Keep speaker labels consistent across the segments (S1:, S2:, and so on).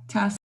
S1: Test.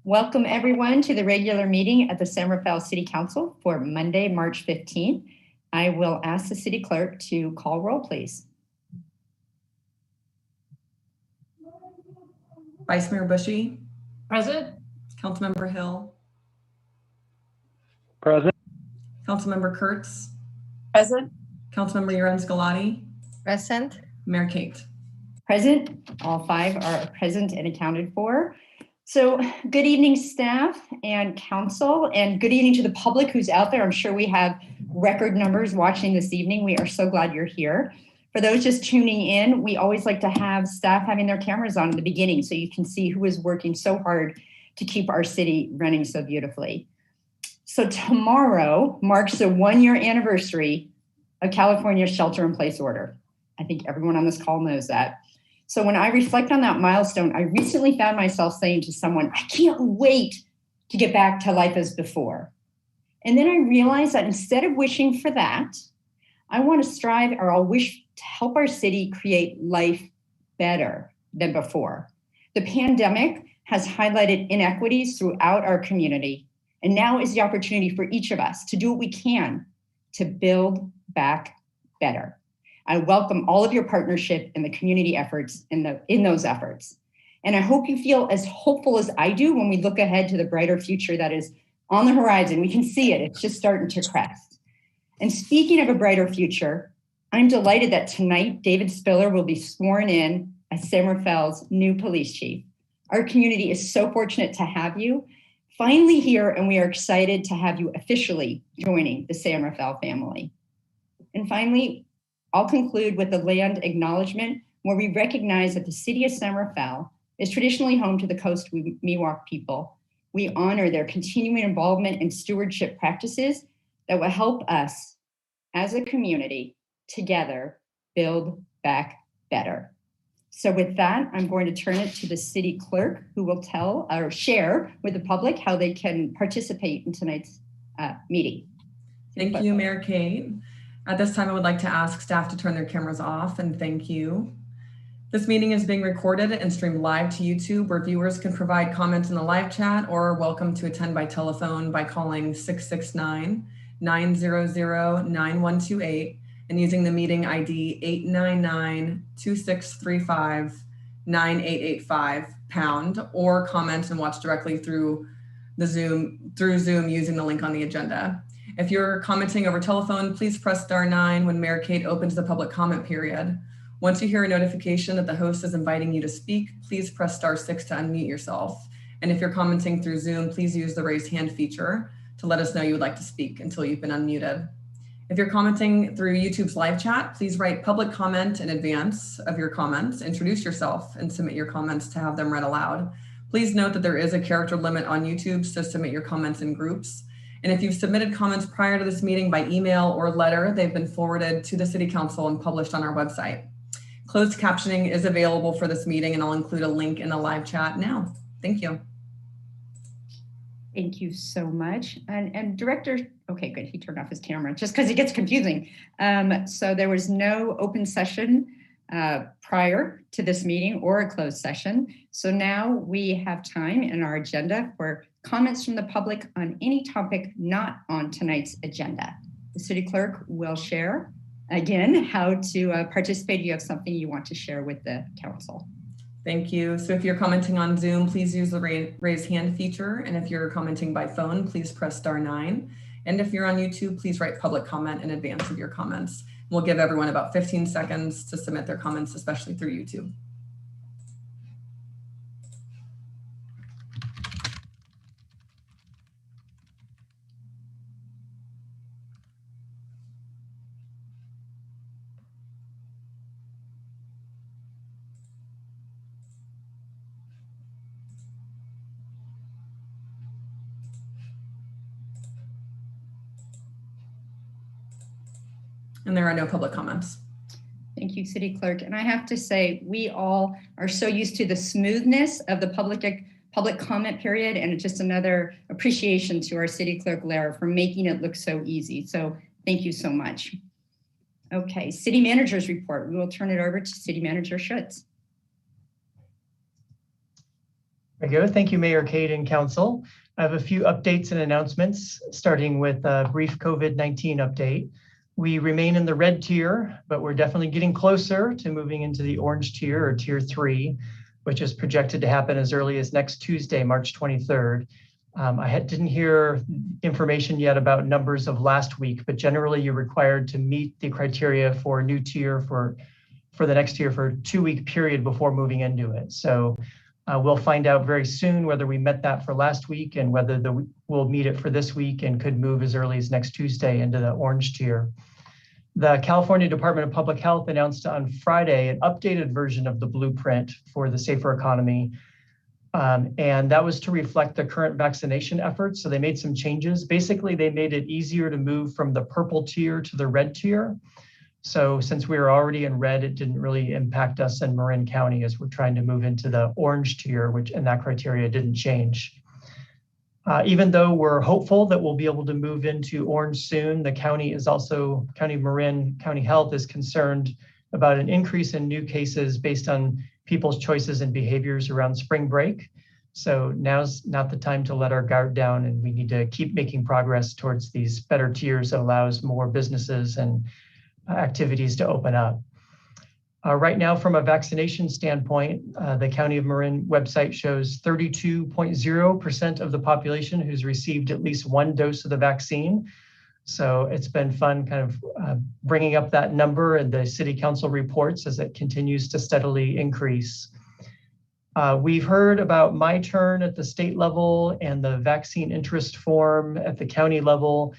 S1: Welcome everyone to the regular meeting at the San Rafael City Council for Monday, March 15th. I will ask the city clerk to call roll, please.
S2: Vice Mayor Bushy.
S3: Present.
S2: Councilmember Hill.
S4: Present.
S2: Councilmember Kurtz.
S3: Present.
S2: Councilmember Yerens Galati.
S3: Present.
S2: Mayor Kate.
S1: Present. All five are present and accounted for. So good evening, staff and council, and good evening to the public who's out there. I'm sure we have record numbers watching this evening. We are so glad you're here. For those just tuning in, we always like to have staff having their cameras on in the beginning so you can see who is working so hard to keep our city running so beautifully. So tomorrow marks the 1-year anniversary of California's shelter-in-place order. I think everyone on this call knows that. So when I reflect on that milestone, I recently found myself saying to someone, I can't wait to get back to life as before. And then I realized that instead of wishing for that, I want to strive, or I'll wish to help our city create life better than before. The pandemic has highlighted inequities throughout our community, and now is the opportunity for each of us to do what we can to build back better. I welcome all of your partnership and the community efforts in those efforts. And I hope you feel as hopeful as I do when we look ahead to the brighter future that is on the horizon. We can see it, it's just starting to crest. And speaking of a brighter future, I'm delighted that tonight, David Spiller will be sworn in as San Rafael's new police chief. Our community is so fortunate to have you finally here, and we are excited to have you officially joining the San Rafael family. And finally, I'll conclude with the land acknowledgement, where we recognize that the city of San Rafael is traditionally home to the Coast Miwok people. We honor their continuing involvement in stewardship practices that will help us as a community together build back better. So with that, I'm going to turn it to the city clerk, who will tell or share with the public how they can participate in tonight's meeting.
S2: Thank you, Mayor Kate. At this time, I would like to ask staff to turn their cameras off, and thank you. This meeting is being recorded and streamed live to YouTube, where viewers can provide comments in the live chat or are welcome to attend by telephone by calling 669-900-9128 and using the meeting ID 899-2635-9885 # or comment and watch directly through Zoom using the link on the agenda. If you're commenting over telephone, please press *9 when Mayor Kate opens the public comment period. Once you hear a notification that the host is inviting you to speak, please press *6 to unmute yourself. And if you're commenting through Zoom, please use the raise hand feature to let us know you would like to speak until you've been unmuted. If you're commenting through YouTube's live chat, please write public comment in advance of your comments, introduce yourself, and submit your comments to have them read aloud. Please note that there is a character limit on YouTube, so submit your comments in groups. And if you've submitted comments prior to this meeting by email or letter, they've been forwarded to the City Council and published on our website. Closed captioning is available for this meeting, and I'll include a link in the live chat now. Thank you.
S1: Thank you so much. And Director, okay, good, he turned off his camera just because it gets confusing. So there was no open session prior to this meeting or a closed session. So now we have time in our agenda for comments from the public on any topic not on tonight's agenda. The city clerk will share again how to participate if you have something you want to share with the council.
S2: Thank you. So if you're commenting on Zoom, please use the raise hand feature. And if you're commenting by phone, please press *9. And if you're on YouTube, please write public comment in advance of your comments. We'll give everyone about 15 seconds to submit their comments, especially through YouTube. And there are no public comments.
S1: Thank you, City Clerk. And I have to say, we all are so used to the smoothness of the public comment period, and it's just another appreciation to our City Clerk, Lara, for making it look so easy. So thank you so much. Okay, City Manager's report. We will turn it over to City Manager Schutz.
S4: There you go. Thank you, Mayor Kate and Council. I have a few updates and announcements, starting with a brief COVID-19 update. We remain in the red tier, but we're definitely getting closer to moving into the orange tier, or tier 3, which is projected to happen as early as next Tuesday, March 23rd. Didn't hear information yet about numbers of last week, but generally you're required to meet the criteria for a new tier for the next tier for a 2-week period before moving into it. So we'll find out very soon whether we met that for last week and whether we'll meet it for this week and could move as early as next Tuesday into the orange tier. The California Department of Public Health announced on Friday an updated version of the blueprint for the safer economy. And that was to reflect the current vaccination efforts. So they made some changes. Basically, they made it easier to move from the purple tier to the red tier. So since we were already in red, it didn't really impact us in Marin County as we're trying to move into the orange tier, and that criteria didn't change. Even though we're hopeful that we'll be able to move into orange soon, the county is also, Marin County Health is concerned about an increase in new cases based on people's choices and behaviors around spring break. So now's not the time to let our guard down, and we need to keep making progress towards these better tiers that allows more businesses and activities to open up. Right now, from a vaccination standpoint, the County of Marin website shows 32.0% of the population who's received at least 1 dose of the vaccine. So it's been fun kind of bringing up that number in the City Council reports as it continues to steadily increase. We've heard about My Turn at the state level and the vaccine interest form at the county level.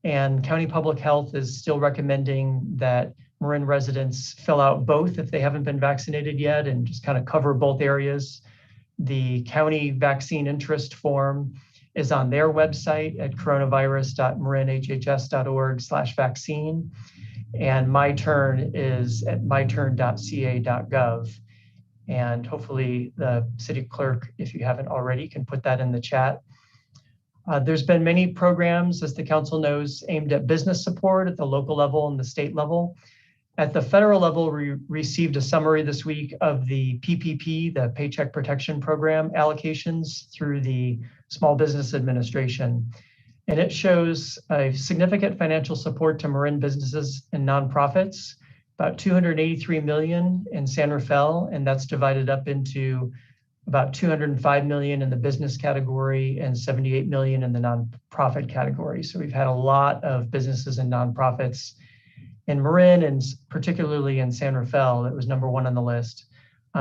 S4: And County Public Health is still recommending that Marin residents fill out both if they haven't been vaccinated yet and just kind of cover both areas. The county vaccine interest form is on their website at coronavirus.marinhhs.org/vaccine. And My Turn is at myturn.ca.gov. And hopefully the city clerk, if you haven't already, can put that in the chat. There's been many programs, as the council knows, aimed at business support at the local level and the state level. At the federal level, we received a summary this week of the PPP, the Paycheck Protection Program allocations through the Small Business Administration. And it shows a significant financial support to Marin businesses and nonprofits, about $283 million in San Rafael, and that's divided up into about $205 million in the business category and $78 million in the nonprofit category. So we've had a lot of businesses and nonprofits in Marin, and particularly in San Rafael, that was #1 on the list,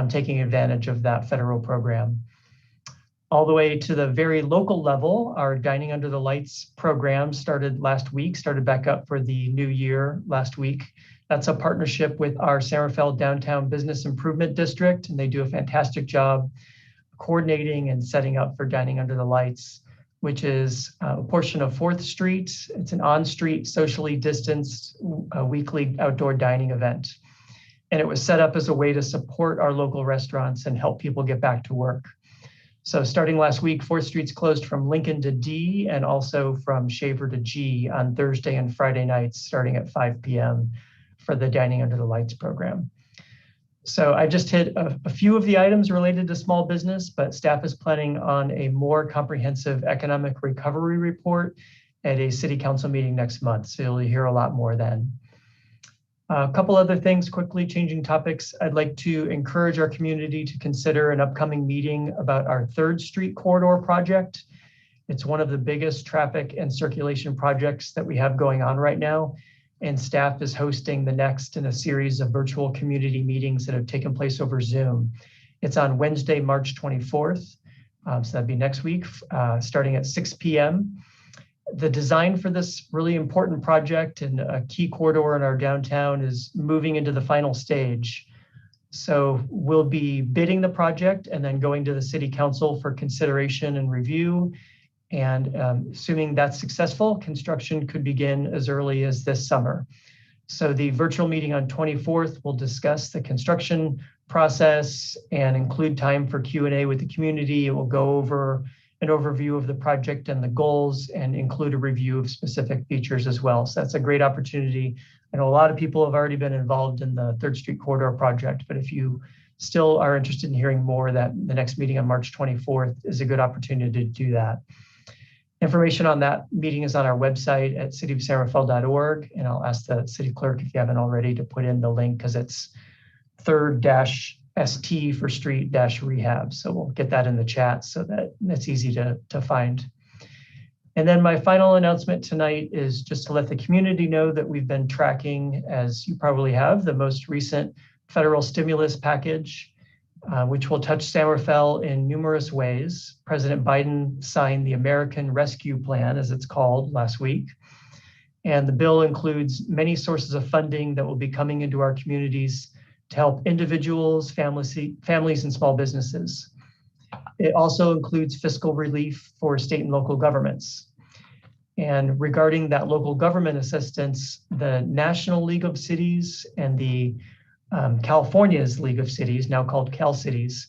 S4: taking advantage of that federal program. All the way to the very local level, our Dining Under the Lights program started back up for the new year last week. That's a partnership with our San Rafael Downtown Business Improvement District, and they do a fantastic job coordinating and setting up for Dining Under the Lights, which is a portion of 4th Street. It's an on-street, socially distanced, weekly outdoor dining event. And it was set up as a way to support our local restaurants and help people get back to work. So starting last week, 4th Street's closed from Lincoln to D and also from Shaver to G on Thursday and Friday nights, starting at 5 p.m. for the Dining Under the Lights program. So I just hit a few of the items related to small business, but staff is planning on a more comprehensive economic recovery report at a city council meeting next month. So you'll hear a lot more then. A couple other things quickly, changing topics. I'd like to encourage our community to consider an upcoming meeting about our 3rd Street corridor project. It's one of the biggest traffic and circulation projects that we have going on right now. And staff is hosting the next in a series of virtual community meetings that have taken place over Zoom. It's on Wednesday, March 24th. So that'd be next week, starting at 6 p.m. The design for this really important project and a key corridor in our downtown is moving into the final stage. So we'll be bidding the project and then going to the city council for consideration and review. And assuming that's successful, construction could begin as early as this summer. So the virtual meeting on 24th will discuss the construction process and include time for Q&A with the community. It will go over an overview of the project and the goals and include a review of specific features as well. So that's a great opportunity. I know a lot of people have already been involved in the 3rd Street Corridor project, but if you still are interested in hearing more, that the next meeting on March 24th is a good opportunity to do that. Information on that meeting is on our website at cityofsanrafael.org, and I'll ask the city clerk, if you haven't already, to put in the link, because it's 3rd-ST for street-rehab. So we'll get that in the chat so that it's easy to find. And then my final announcement tonight is just to let the community know that we've been tracking, as you probably have, the most recent federal stimulus package, which will touch San Rafael in numerous ways. President Biden signed the American Rescue Plan, as it's called, last week. And the bill includes many sources of funding that will be coming into our communities to help individuals, families, and small businesses. It also includes fiscal relief for state and local governments. And regarding that local government assistance, the National League of Cities and the California's League of Cities, now called Cal Cities,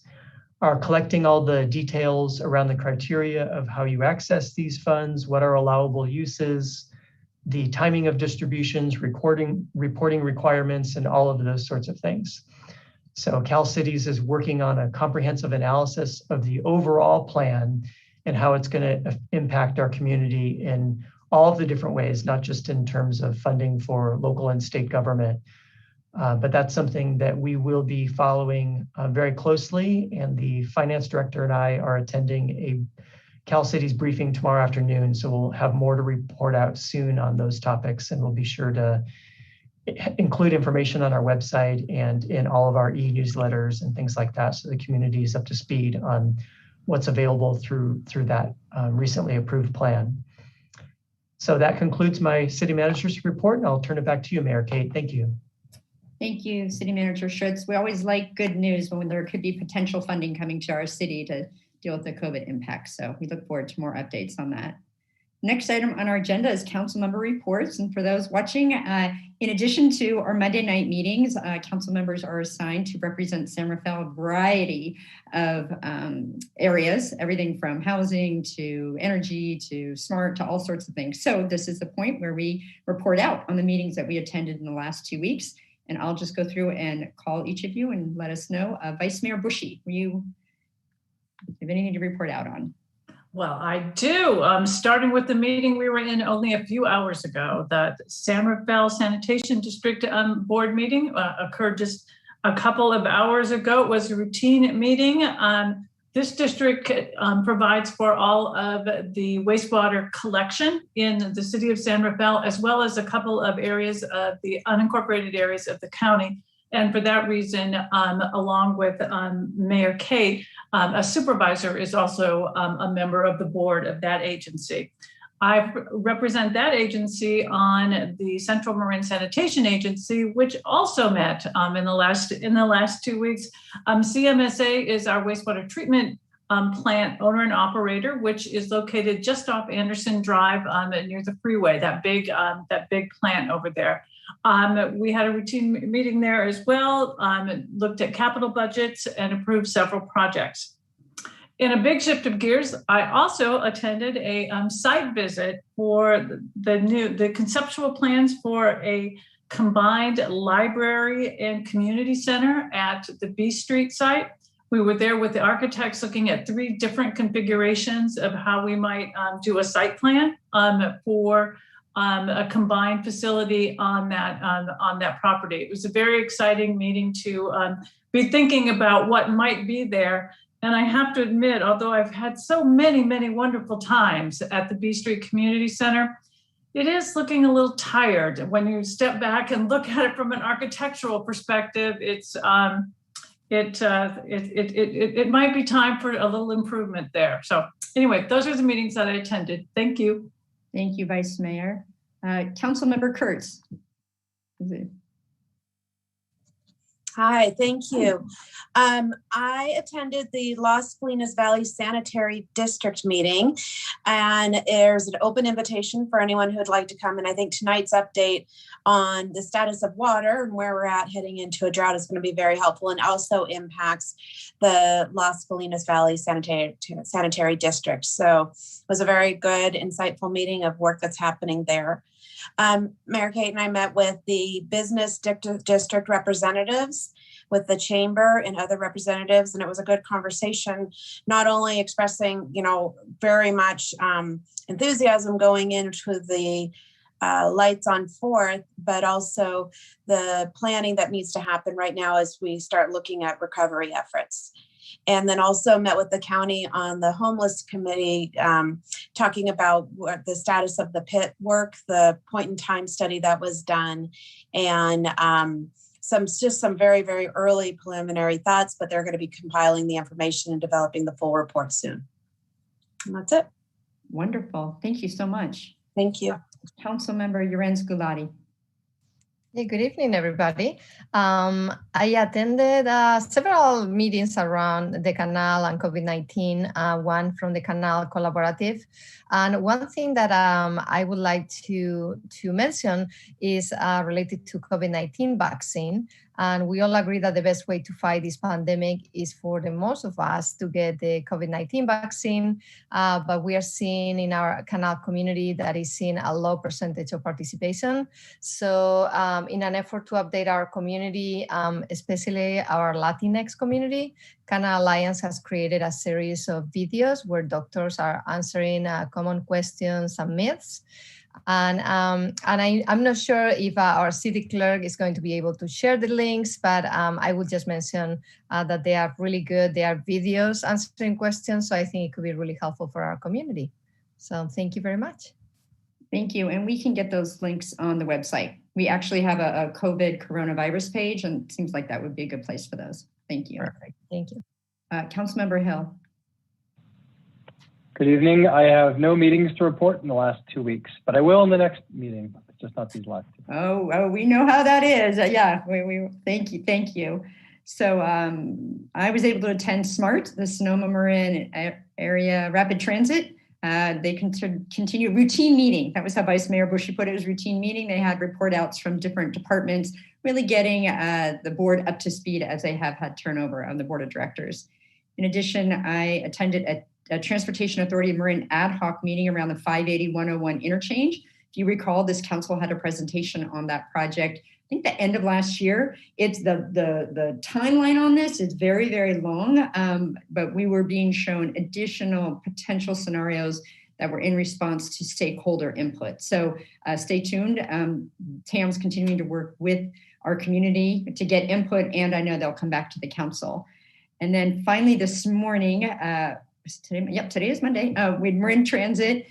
S4: are collecting all the details around the criteria of how you access these funds, what are allowable uses, the timing of distributions, reporting requirements, and all of those sorts of things. So Cal Cities is working on a comprehensive analysis of the overall plan and how it's going to impact our community in all of the different ways, not just in terms of funding for local and state government. But that's something that we will be following very closely. And the finance director and I are attending a Cal Cities briefing tomorrow afternoon. So we'll have more to report out soon on those topics. And we'll be sure to include information on our website and in all of our e-newsletters and things like that, so the community is up to speed on what's available through that recently approved plan. So that concludes my city manager's report, and I'll turn it back to you, Mayor Kate. Thank you.
S1: Thank you, City Manager Schutz. We always like good news when there could be potential funding coming to our city to deal with the COVID impact. So we look forward to more updates on that. Next item on our agenda is Councilmember Reports. And for those watching, in addition to our Monday night meetings, council members are assigned to represent San Rafael, a variety of areas, everything from housing to energy to smart to all sorts of things. So this is the point where we report out on the meetings that we attended in the last 2 weeks. And I'll just go through and call each of you and let us know. Vice Mayor Bushy, do you have anything to report out on?
S3: Well, I do. Starting with the meeting we were in only a few hours ago, the San Rafael Sanitation District board meeting occurred just a couple of hours ago. It was a routine meeting. This district provides for all of the wastewater collection in the city of San Rafael, as well as a couple of areas of the unincorporated areas of the county. And for that reason, along with Mayor Kate, a supervisor is also a member of the board of that agency. I represent that agency on the Central Marin Sanitation Agency, which also met in the last 2 weeks. CMSA is our wastewater treatment plant owner and operator, which is located just off Anderson Drive near the freeway. That big plant over there. We had a routine meeting there as well. Looked at capital budgets and approved several projects. In a big shift of gears, I also attended a site visit for the conceptual plans for a combined library and community center at the B Street site. We were there with the architects looking at 3 different configurations of how we might do a site plan for a combined facility on that property. It was a very exciting meeting to be thinking about what might be there. And I have to admit, although I've had so many, many wonderful times at the B Street Community Center, it is looking a little tired. When you step back and look at it from an architectural perspective, it might be time for a little improvement there. So anyway, those are the meetings that I attended. Thank you.
S1: Thank you, Vice Mayor. Councilmember Kurtz.
S5: Hi, thank you. I attended the Las Colinas Valley Sanitary District meeting, and there's an open invitation for anyone who would like to come. And I think tonight's update on the status of water and where we're at heading into a drought is going to be very helpful, and also impacts the Las Colinas Valley Sanitary District. So it was a very good, insightful meeting of work that's happening there. Mayor Kate and I met with the business district representatives, with the chamber and other representatives, and it was a good conversation, not only expressing, very much enthusiasm going into the lights on 4th, but also the planning that needs to happen right now as we start looking at recovery efforts. And then also met with the county on the homeless committee, talking about what the status of the pit work, the point in time study that was done, and some very, very early preliminary thoughts, but they're going to be compiling the information and developing the full report soon. And that's it.
S1: Wonderful. Thank you so much.
S5: Thank you.
S1: Councilmember Yorenz Gulati.
S6: Hey, good evening, everybody. I attended several meetings around the canal and COVID-19, one from the Canal Collaborative. And one thing that I would like to mention is related to COVID-19 vaccine. And we all agree that the best way to fight this pandemic is for the most of us to get the COVID-19 vaccine. But we are seeing in our canal community that is seeing a low percentage of participation. So in an effort to update our community, especially our Latinx community, Canal Alliance has created a series of videos where doctors are answering common questions and myths. And I'm not sure if our city clerk is going to be able to share the links, but I would just mention that they are really good. They are videos answering questions. So I think it could be really helpful for our community. So thank you very much.
S1: Thank you. And we can get those links on the website. We actually have a COVID coronavirus page, and it seems like that would be a good place for those. Thank you.
S6: Perfect. Thank you.
S1: Councilmember Hill.
S7: Good evening. I have no meetings to report in the last 2 weeks, but I will in the next meeting, just not these last two.
S1: Oh, we know how that is. Yeah, we thank you. So I was able to attend SMART, the Sonoma Marin Area Rapid Transit. They continue routine meeting. That was how Vice Mayor Bushy put it. It was routine meeting. They had report outs from different departments, really getting the board up to speed as they have had turnover on the board of directors. In addition, I attended a Transportation Authority of Marin ad hoc meeting around the 580-101 interchange. If you recall, this council had a presentation on that project, I think the end of last year. It's the timeline on this is very, very long, but we were being shown additional potential scenarios that were in response to stakeholder input. So stay tuned. TAM's continuing to work with our community to get input, and I know they'll come back to the council. And then finally this morning, today is Monday. With Marin Transit,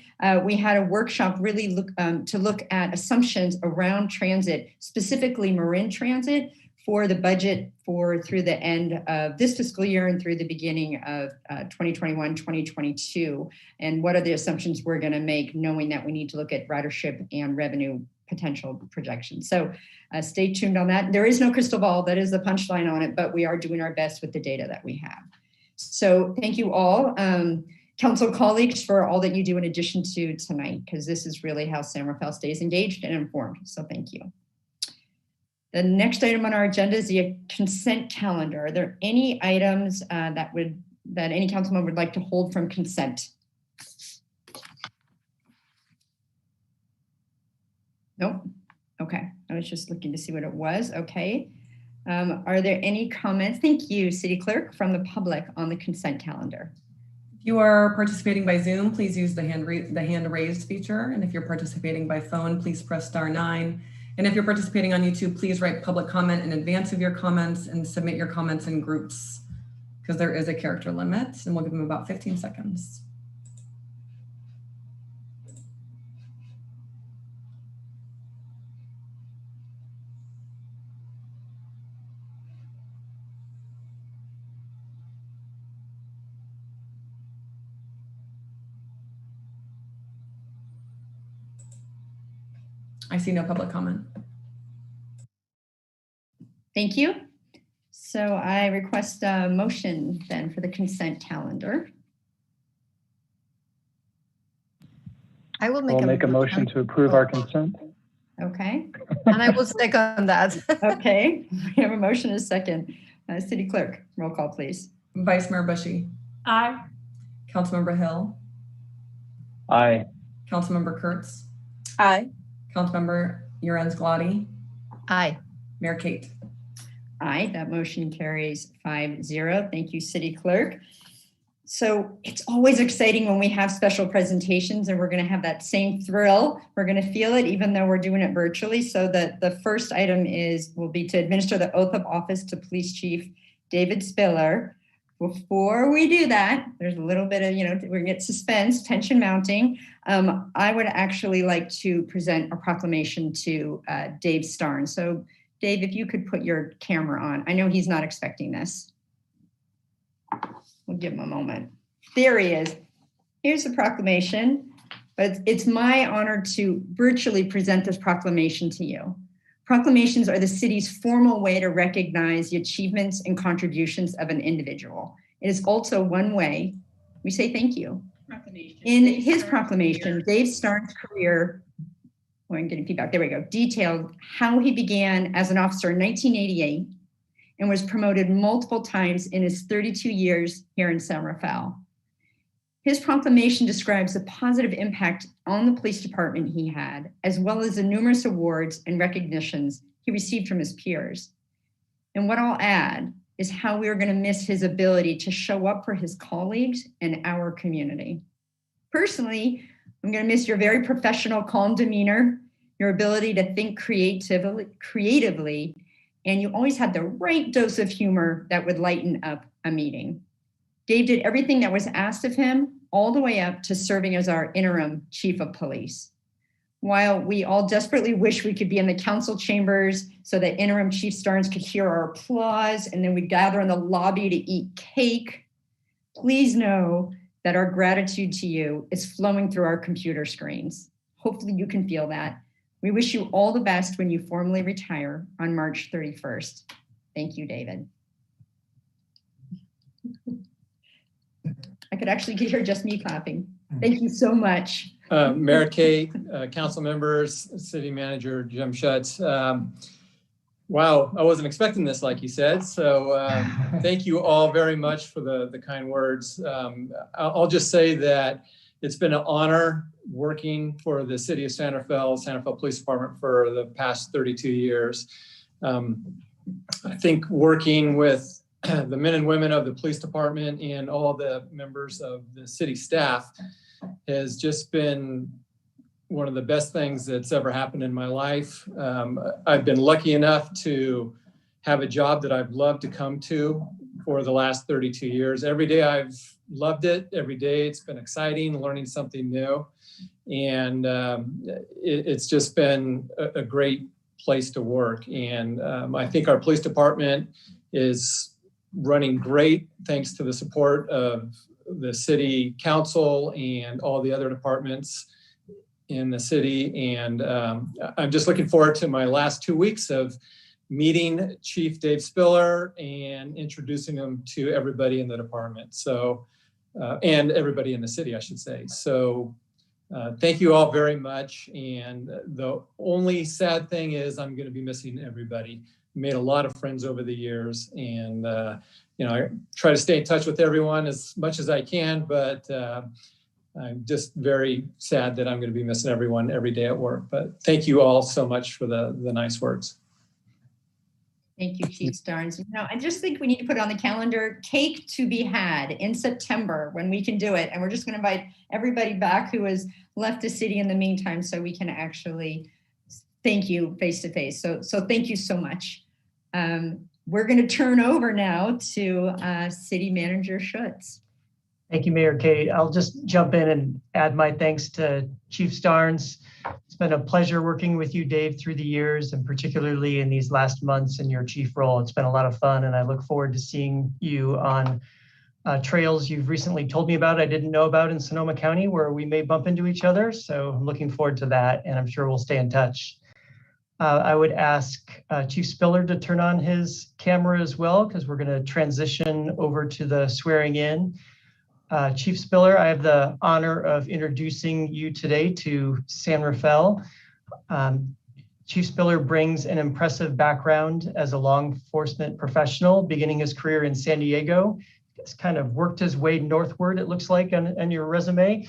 S1: we had a workshop really to look at assumptions around transit, specifically Marin Transit, for the budget through the end of this fiscal year and through the beginning of 2021, 2022. And what are the assumptions we're going to make, knowing that we need to look at ridership and revenue potential projections. So stay tuned on that. There is no crystal ball. That is the punchline on it, but we are doing our best with the data that we have. So thank you all, council colleagues, for all that you do in addition to tonight, because this is really how San Rafael stays engaged and informed. So thank you. The next item on our agenda is the consent calendar. Are there any items that any council member would like to hold from consent? Nope. Okay. I was just looking to see what it was. Okay. Are there any comments? Thank you, City Clerk, from the public on the consent calendar.
S2: If you are participating by Zoom, please use the hand raised feature. And if you're participating by phone, please press *9. And if you're participating on YouTube, please write public comment in advance of your comments and submit your comments in groups, because there is a character limit, and we'll give them about 15 seconds. I see no public comment.
S1: Thank you. So I request a motion then for the consent calendar.
S6: I will
S7: make a motion to approve our consent.
S1: Okay.
S6: And I will second that.
S1: Okay. We have a motion and a second. City Clerk, roll call, please.
S2: Vice Mayor Bushy.
S3: Aye.
S2: Councilmember Hill.
S7: Aye.
S2: Councilmember Kurtz.
S5: Aye.
S2: Councilmember Urens-Glady,
S6: Aye.
S2: Mayor Kate.
S1: Aye, that motion carries 5-0. Thank you, City Clerk. So it's always exciting when we have special presentations, and we're going to have that same thrill. We're going to feel it even though we're doing it virtually. So the first item will be to administer the oath of office to Police Chief David Spiller. Before we do that, there's a little bit of, we're going to get suspense, tension mounting. I would actually like to present a proclamation to Dave Starnes. So Dave, if you could put your camera on. I know he's not expecting this. We'll give him a moment. There he is. Here's the proclamation, but it's my honor to virtually present this proclamation to you. Proclamations are the city's formal way to recognize the achievements and contributions of an individual. It is also one way we say thank you. In his proclamation, Dave Starnes' career, I'm getting feedback, there we go, detailed how he began as an officer in 1988 and was promoted multiple times in his 32 years here in San Rafael. His proclamation describes the positive impact on the police department he had, as well as the numerous awards and recognitions he received from his peers. And what I'll add is how we are going to miss his ability to show up for his colleagues and our community. Personally, I'm going to miss your very professional, calm demeanor, your ability to think creatively, and you always had the right dose of humor that would lighten up a meeting. Dave did everything that was asked of him, all the way up to serving as our interim chief of police. While we all desperately wish we could be in the council chambers so that interim Chief Starnes could hear our applause and then we'd gather in the lobby to eat cake, please know that our gratitude to you is flowing through our computer screens. Hopefully you can feel that. We wish you all the best when you formally retire on March 31st. Thank you, David. I could actually hear just me clapping. Thank you so much.
S8: Mayor Kate, council members, city manager Jim Schutz. Wow, I wasn't expecting this, like you said. So thank you all very much for the kind words. I'll just say that it's been an honor working for the city of San Rafael Police Department for the past 32 years. I think working with the men and women of the police department and all the members of the city staff has just been one of the best things that's ever happened in my life. I've been lucky enough to have a job that I've loved to come to for the last 32 years. Every day I've loved it. Every day it's been exciting, learning something new. And it's just been a great place to work. And I think our police department is running great thanks to the support of the city council and all the other departments in the city. And I'm just looking forward to my last 2 weeks of meeting Chief Dave Spiller and introducing him to everybody in the department. So, and everybody in the city, I should say. So thank you all very much. And the only sad thing is I'm going to be missing everybody. Made a lot of friends over the years, and I try to stay in touch with everyone as much as I can, but I'm just very sad that I'm going to be missing everyone every day at work. But thank you all so much for the nice words.
S1: Thank you, Chief Starnes. I just think we need to put on the calendar, cake to be had in September when we can do it. And we're just going to invite everybody back who has left the city in the meantime so we can actually thank you face to face. So thank you so much. We're going to turn over now to City Manager Schutz.
S4: Thank you, Mayor Kate. I'll just jump in and add my thanks to Chief Starnes. It's been a pleasure working with you, Dave, through the years, and particularly in these last months in your chief role. It's been a lot of fun, and I look forward to seeing you on trails you've recently told me about, I didn't know about in Sonoma County, where we may bump into each other. So I'm looking forward to that, and I'm sure we'll stay in touch. I would ask Chief Spiller to turn on his camera as well, because we're going to transition over to the swearing in. Chief Spiller, I have the honor of introducing you today to San Rafael. Chief Spiller brings an impressive background as a law enforcement professional, beginning his career in San Diego. He's kind of worked his way northward, it looks like, on your resume,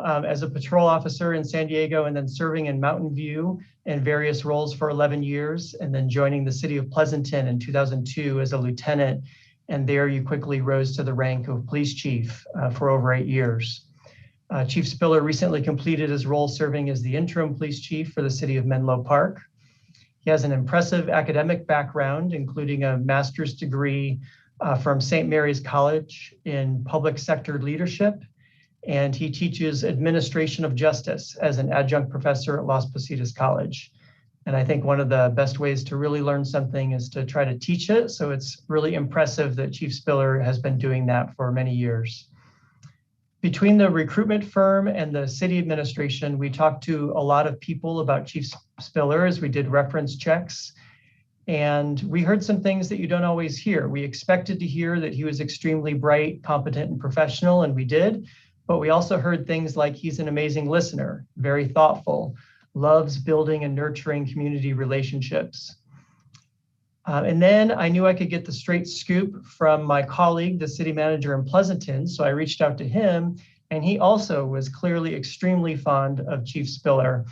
S4: as a patrol officer in San Diego and then serving in Mountain View in various roles for 11 years, and then joining the city of Pleasanton in 2002 as a lieutenant. And there you quickly rose to the rank of police chief for over 8 years. Chief Spiller recently completed his role serving as the interim police chief for the city of Menlo Park. He has an impressive academic background, including a master's degree from St. Mary's College in public sector leadership, and he teaches administration of justice as an adjunct professor at Las Positas College. And I think one of the best ways to really learn something is to try to teach it. So it's really impressive that Chief Spiller has been doing that for many years. Between the recruitment firm and the city administration, we talked to a lot of people about Chief Spiller as we did reference checks. And we heard some things that you don't always hear. We expected to hear that he was extremely bright, competent, and professional, and we did. But we also heard things like he's an amazing listener, very thoughtful, loves building and nurturing community relationships. And then I knew I could get the straight scoop from my colleague, the city manager in Pleasanton. So I reached out to him, and he also was clearly extremely fond of Chief Spiller.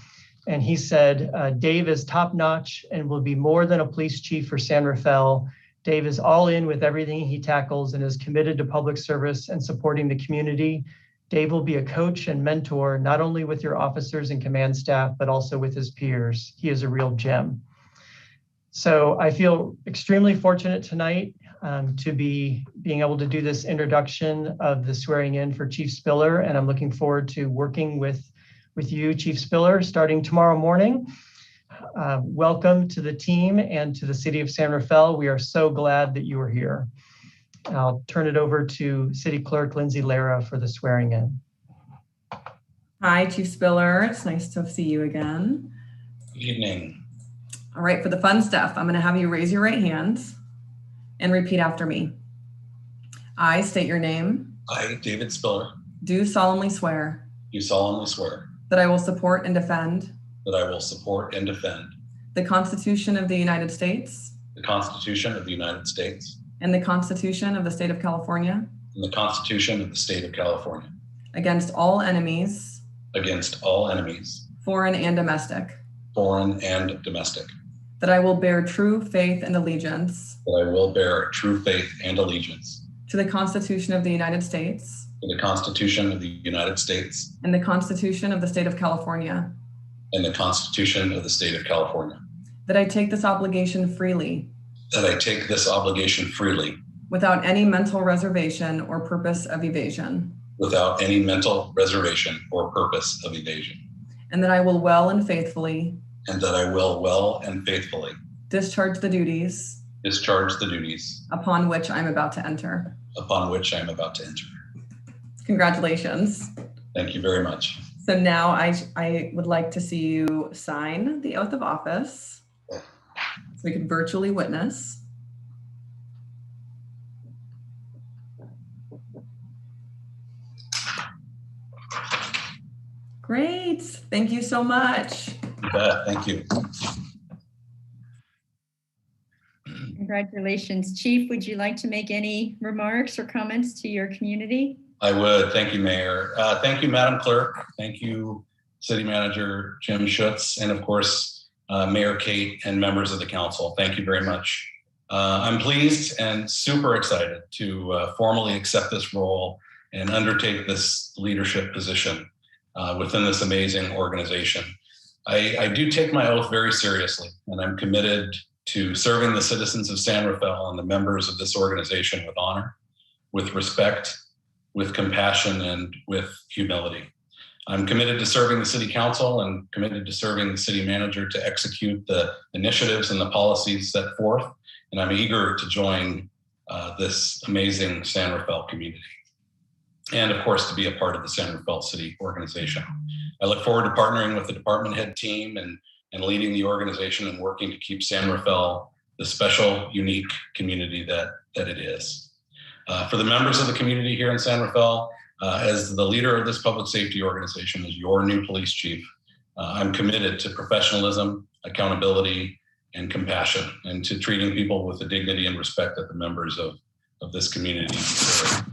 S4: And he said, Dave is top notch and will be more than a police chief for San Rafael. Dave is all in with everything he tackles and is committed to public service and supporting the community. Dave will be a coach and mentor, not only with your officers and command staff, but also with his peers. He is a real gem. So I feel extremely fortunate tonight to be being able to do this introduction of the swearing in for Chief Spiller, and I'm looking forward to working with you, Chief Spiller, starting tomorrow morning. Welcome to the team and to the city of San Rafael. We are so glad that you are here. I'll turn it over to City Clerk Lindsay Lara for the swearing in.
S2: Hi, Chief Spiller. It's nice to see you again.
S9: Good evening.
S2: All right, for the fun stuff, I'm going to have you raise your right hand and repeat after me. I state your name.
S9: I, David Spiller,
S2: Do solemnly swear
S9: do solemnly swear
S2: that I will support and defend
S9: that I will support and defend
S2: the Constitution of the United States
S9: the Constitution of the United States
S2: and the Constitution of the State of California
S9: and the Constitution of the State of California
S2: against all enemies,
S9: against all enemies,
S2: foreign and domestic,
S9: foreign and domestic,
S2: that I will bear true faith and allegiance
S9: that I will bear true faith and allegiance
S2: to the Constitution of the United States
S9: to the Constitution of the United States
S2: and the Constitution of the State of California,
S9: and the Constitution of the State of California,
S2: that I take this obligation freely
S9: that I take this obligation freely
S2: without any mental reservation or purpose of evasion,
S9: without any mental reservation or purpose of evasion,
S2: and that I will well and faithfully
S9: and that I will well and faithfully
S2: discharge the duties
S9: discharge the duties
S2: upon which I'm about to enter.
S9: upon which I am about to enter.
S2: Congratulations.
S9: Thank you very much.
S2: So now I would like to see you sign the oath of office so we can virtually witness. Great. Thank you so much.
S9: You bet. Thank you.
S1: Congratulations. Chief, would you like to make any remarks or comments to your community?
S9: I would. Thank you, Mayor. Thank you, Madam Clerk. Thank you, City Manager Jim Schutz, and of course, Mayor Kate and members of the council. Thank you very much. I'm pleased and super excited to formally accept this role and undertake this leadership position within this amazing organization. I do take my oath very seriously, and I'm committed to serving the citizens of San Rafael and the members of this organization with honor, with respect, with compassion, and with humility. I'm committed to serving the city council and committed to serving the city manager to execute the initiatives and the policies set forth. And I'm eager to join this amazing San Rafael community. And of course, to be a part of the San Rafael City organization. I look forward to partnering with the department head team and leading the organization and working to keep San Rafael the special, unique community that it is. For the members of the community here in San Rafael, as the leader of this public safety organization, as your new police chief, I'm committed to professionalism, accountability, and compassion, and to treating people with the dignity and respect that the members of this community deserve.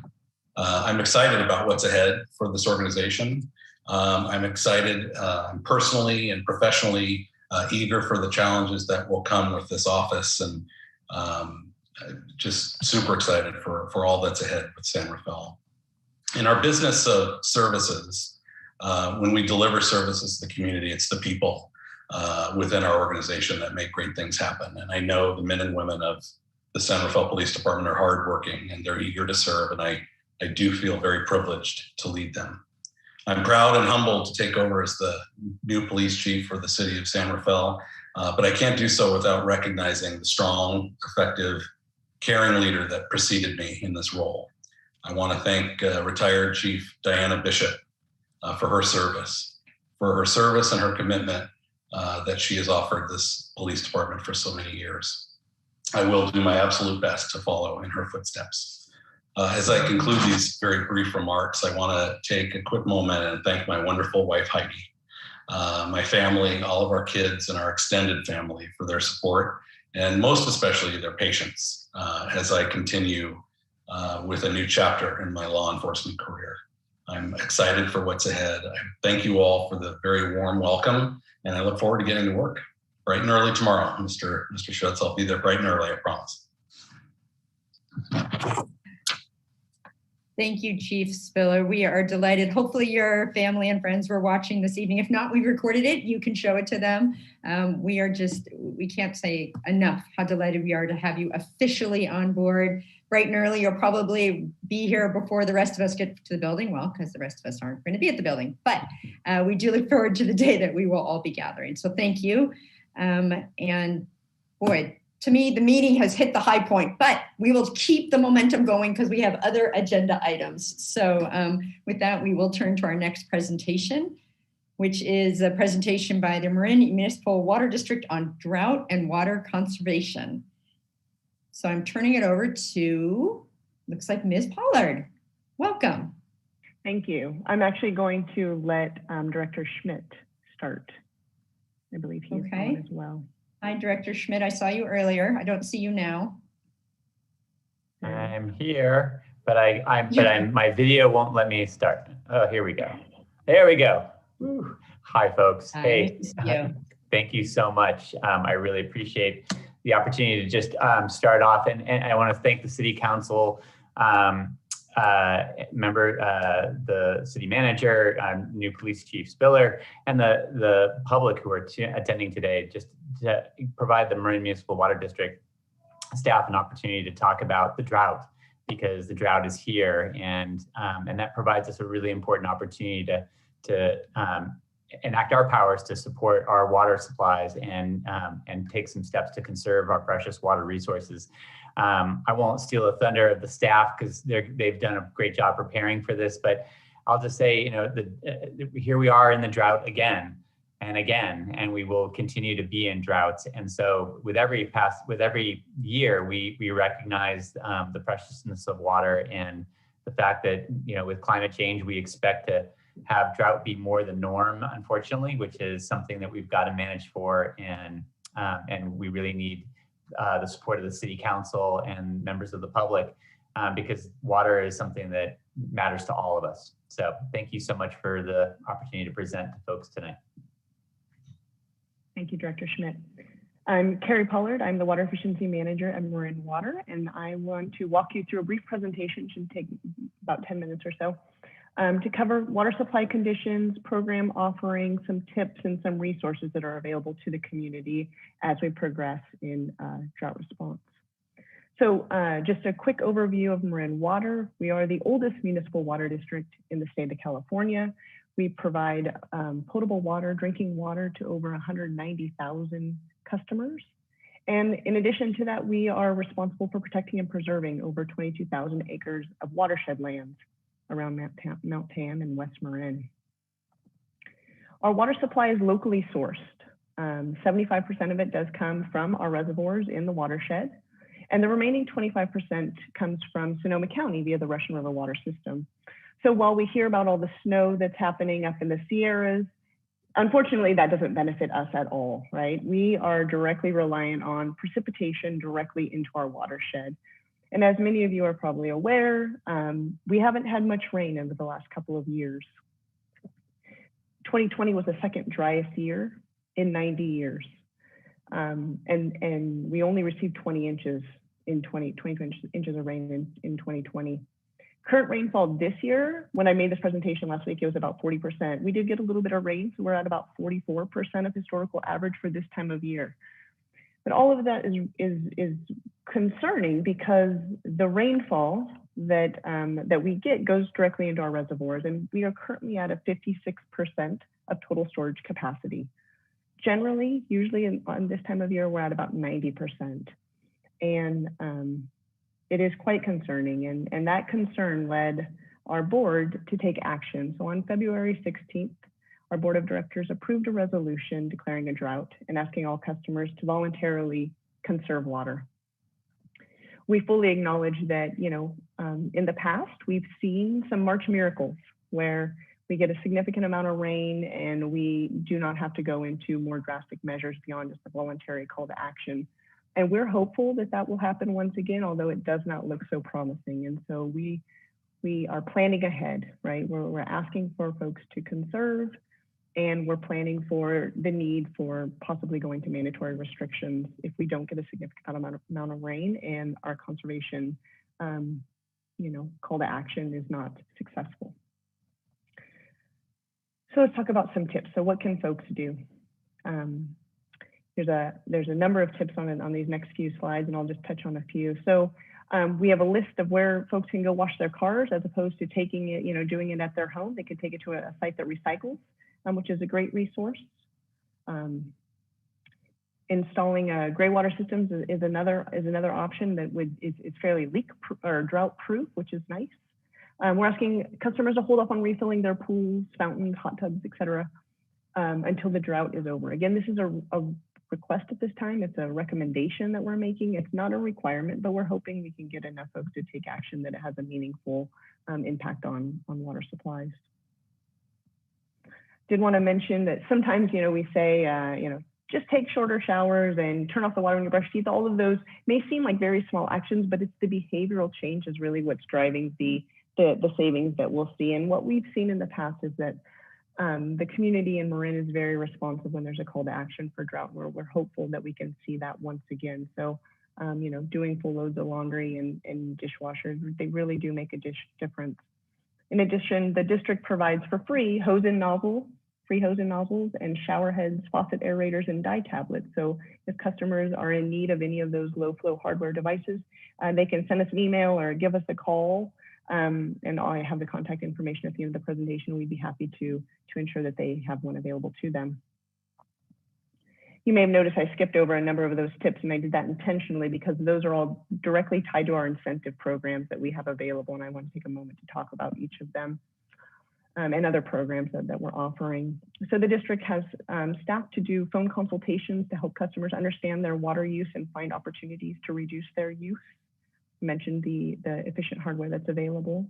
S9: I'm excited about what's ahead for this organization. I'm excited. I'm personally and professionally eager for the challenges that will come with this office, and just super excited for all that's ahead with San Rafael. In our business of services, when we deliver services to the community, it's the people within our organization that make great things happen. And I know the men and women of the San Rafael Police Department are hardworking and they're eager to serve, and I do feel very privileged to lead them. I'm proud and humbled to take over as the new police chief for the city of San Rafael, but I can't do so without recognizing the strong, effective, caring leader that preceded me in this role. I want to thank retired Chief Diana Bishop for her service and her commitment that she has offered this police department for so many years. I will do my absolute best to follow in her footsteps. As I conclude these very brief remarks, I want to take a quick moment and thank my wonderful wife, Heidi, my family, all of our kids and our extended family for their support, and most especially their patience as I continue with a new chapter in my law enforcement career. I'm excited for what's ahead. I thank you all for the very warm welcome, and I look forward to getting to work bright and early tomorrow. Mr. Schutz, I'll be there bright and early, I promise.
S1: Thank you, Chief Spiller. We are delighted. Hopefully your family and friends were watching this evening. If not, we recorded it. You can show it to them. We can't say enough how delighted we are to have you officially on board bright and early. You'll probably be here before the rest of us get to the building. Well, because the rest of us aren't going to be at the building, but we do look forward to the day that we will all be gathering. So thank you. And boy, to me, the meeting has hit the high point, but we will keep the momentum going because we have other agenda items. So with that, we will turn to our next presentation, which is a presentation by the Marin Municipal Water District on drought and water conservation. So I'm turning it over to, looks like Ms. Pollard. Welcome.
S10: Thank you. I'm actually going to let Director Schmidt start. I believe he's on as well.
S1: Hi, Director Schmidt. I saw you earlier. I don't see you now.
S11: I'm here, but my video won't let me start. Oh, here we go. There we go. Woo. Hi, folks.
S1: Hi,
S11: hey,
S1: nice to see you.
S11: Thank you so much. I really appreciate the opportunity to just start off, and I want to thank the City Council member, the City Manager, new Police Chief Spiller, and the public who are attending today, just to provide the Marin Municipal Water District staff an opportunity to talk about the drought, because the drought is here, and that provides us a really important opportunity to enact our powers to support our water supplies and take some steps to conserve our precious water resources. I won't steal the thunder of the staff because they've done a great job preparing for this, but I'll just say, you know, here we are in the drought again and again, and we will continue to be in droughts. And so with every year, we recognize the preciousness of water and the fact that, you know, with climate change, we expect to have drought be more the norm, unfortunately, which is something that we've got to manage for, and we really need the support of the City Council and members of the public, because water is something that matters to all of us. So thank you so much for the opportunity to present to folks tonight.
S10: Thank you, Director Schmidt. I'm Carrie Pollard. I'm the Water Efficiency Manager at Marin Water, and I want to walk you through a brief presentation. It should take about 10 minutes or so. To cover water supply conditions, program offerings, some tips, and some resources that are available to the community as we progress in drought response. So just a quick overview of Marin Water. We are the oldest municipal water district in the state of California. We provide potable water, drinking water to over 190,000 customers. And in addition to that, we are responsible for protecting and preserving over 22,000 acres of watershed lands around Mount Tam and West Marin. Our water supply is locally sourced. 75% of it does come from our reservoirs in the watershed, and the remaining 25% comes from Sonoma County via the Russian River water system. So while we hear about all the snow that's happening up in the Sierras, unfortunately, that doesn't benefit us at all, right? We are directly reliant on precipitation directly into our watershed. And as many of you are probably aware, we haven't had much rain over the last couple of years. 2020 was the second driest year in 90 years. And we only received 20 inches in 20 inches of rain in 2020. Current rainfall this year, when I made this presentation last week, it was about 40%. We did get a little bit of rain, so we're at about 44% of historical average for this time of year. But all of that is concerning because the rainfall that we get goes directly into our reservoirs, and we are currently at a 56% of total storage capacity. Generally, usually on this time of year, we're at about 90%. And it is quite concerning, and that concern led our board to take action. So on February 16th, our board of directors approved a resolution declaring a drought and asking all customers to voluntarily conserve water. We fully acknowledge that, in the past, we've seen some March miracles where we get a significant amount of rain and we do not have to go into more drastic measures beyond just a voluntary call to action. And we're hopeful that that will happen once again, although it does not look so promising. And so we are planning ahead, right? We're asking for folks to conserve, and we're planning for the need for possibly going to mandatory restrictions if we don't get a significant amount of rain and our conservation, call to action is not successful. So let's talk about some tips. So what can folks do? There's a number of tips on these next few slides, and I'll just touch on a few. So we have a list of where folks can go wash their cars as opposed to taking it, doing it at their home. They can take it to a site that recycles, which is a great resource. Installing gray water systems is another option that is fairly leak or drought proof, which is nice. We're asking customers to hold off on refilling their pools, fountains, hot tubs, etc., until the drought is over. Again, this is a request at this time. It's a recommendation that we're making. It's not a requirement, but we're hoping we can get enough folks to take action that it has a meaningful impact on water supplies. Did want to mention that sometimes, we say, just take shorter showers and turn off the water when you brush teeth. All of those may seem like very small actions, but it's the behavioral change is really what's driving the savings that we'll see. And what we've seen in the past is that the community in Marin is very responsive when there's a call to action for drought. We're hopeful that we can see that once again. So, doing full loads of laundry and dishwashers, they really do make a difference. In addition, the district provides for free hose and nozzles and shower heads, faucet aerators, and dye tablets. So if customers are in need of any of those low flow hardware devices, they can send us an email or give us a call. And I have the contact information at the end of the presentation. We'd be happy to ensure that they have one available to them. You may have noticed I skipped over a number of those tips, and I did that intentionally because those are all directly tied to our incentive programs that we have available. And I want to take a moment to talk about each of them and other programs that we're offering. So the district has staff to do phone consultations to help customers understand their water use and find opportunities to reduce their use. I mentioned the efficient hardware that's available.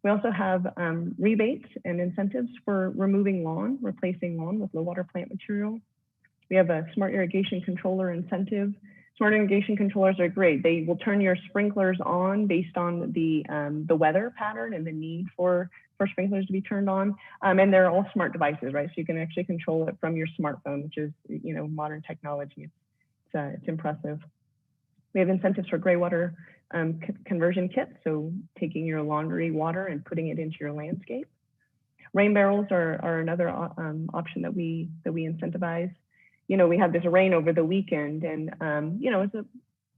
S10: We also have rebates and incentives for removing lawn, replacing lawn with low water plant material. We have a smart irrigation controller incentive. Smart irrigation controllers are great. They will turn your sprinklers on based on the weather pattern and the need for sprinklers to be turned on. And they're all smart devices, right? So you can actually control it from your smartphone, which is, modern technology. It's impressive. We have incentives for gray water conversion kits, so taking your laundry water and putting it into your landscape. Rain barrels are another option that we incentivize. We had this rain over the weekend, and it's a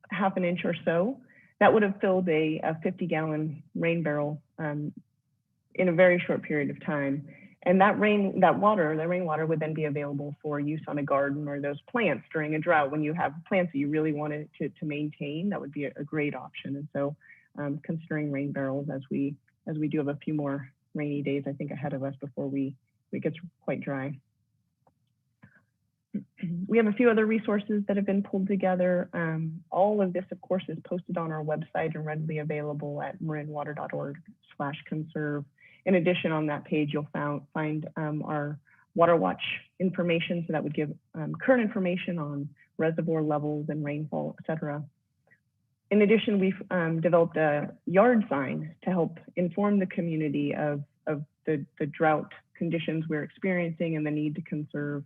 S10: half an inch or so. That would have filled a 50-gallon rain barrel in a very short period of time. And that rainwater would then be available for use on a garden or those plants during a drought. When you have plants that you really wanted to maintain, that would be a great option. And so considering rain barrels as we do have a few more rainy days, I think, ahead of us before it gets quite dry. We have a few other resources that have been pulled together. All of this, of course, is posted on our website and readily available at marinwater.org/conserve. In addition, on that page, you'll find our Water Watch information. So that would give current information on reservoir levels and rainfall, et cetera. In addition, we've developed a yard sign to help inform the community of the drought conditions we're experiencing and the need to conserve.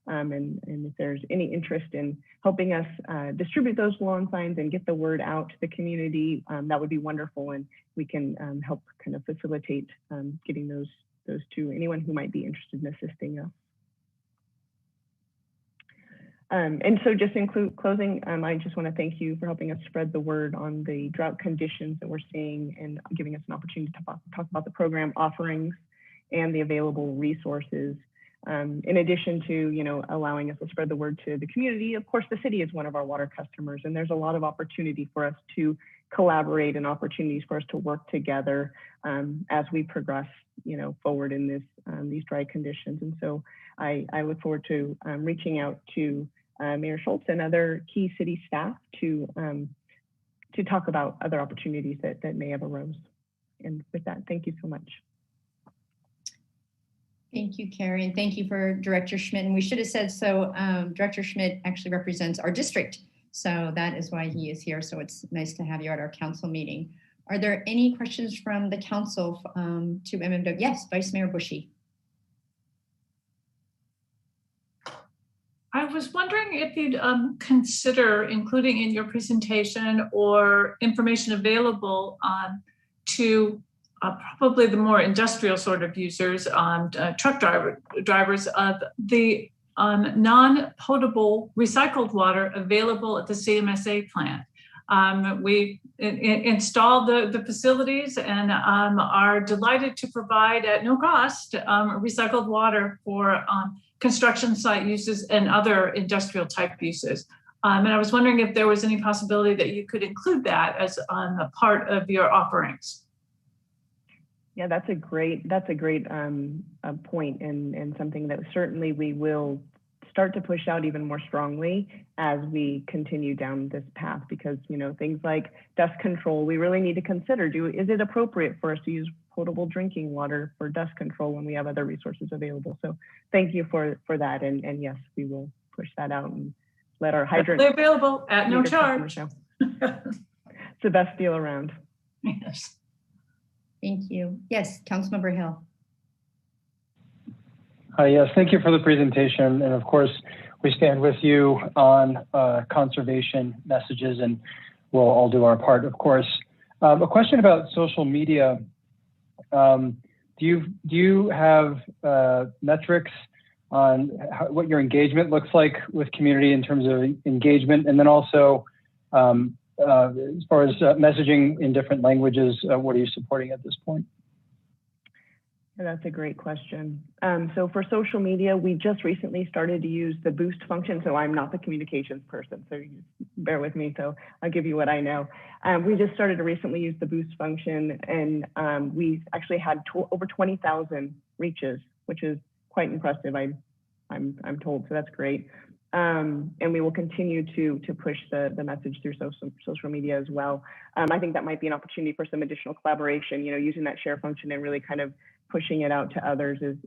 S10: And if there's any interest in helping us distribute those lawn signs and get the word out to the community, that would be wonderful. And we can help kind of facilitate getting those to anyone who might be interested in assisting us. And so just in closing, I just want to thank you for helping us spread the word on the drought conditions that we're seeing and giving us an opportunity to talk about the program offerings and the available resources. In addition to, allowing us to spread the word to the community, of course, the city is one of our water customers, and there's a lot of opportunity for us to collaborate and opportunities for us to work together as we progress, forward in these dry conditions. And so I look forward to reaching out to Mayor Schultz and other key city staff to talk about other opportunities that may have arose. And with that, thank you so much.
S1: Thank you, Carrie, and thank you for Director Schmidt. And we should have said so. Director Schmidt actually represents our district, so that is why he is here. So it's nice to have you at our council meeting. Are there any questions from the council to MMW? Yes, Vice Mayor Bushy.
S3: I was wondering if you'd consider including in your presentation or information available to probably the more industrial sort of users, truck drivers of the non-potable recycled water available at the CMSA plant. We installed the facilities and are delighted to provide at no cost recycled water for construction site uses and other industrial type uses. And I was wondering if there was any possibility that you could include that as a part of your offerings.
S10: Yeah, that's a great point, and something that certainly we will start to push out even more strongly as we continue down this path, because things like dust control, we really need to consider, is it appropriate for us to use potable drinking water for dust control when we have other resources available? So thank you for that, and yes, we will push that out and let our hydrants
S3: available at no charge.
S10: It's the best deal around.
S3: Yes.
S1: Thank you. Yes, Councilmember Hill.
S7: Yes, thank you for the presentation. And of course, we stand with you on conservation messages, and we'll all do our part, of course. A question about social media. Do you have metrics on what your engagement looks like with community in terms of engagement? And then also, as far as messaging in different languages, what are you supporting at this point?
S10: That's a great question. So for social media, we just recently started to use the boost function. So I'm not the communications person, so you bear with me. So I'll give you what I know. We just started to recently use the boost function, and we actually had over 20,000 reaches, which is quite impressive. I'm told, so that's great. And we will continue to push the message through social media as well. I think that might be an opportunity for some additional collaboration. Using that share function and really kind of pushing it out to others is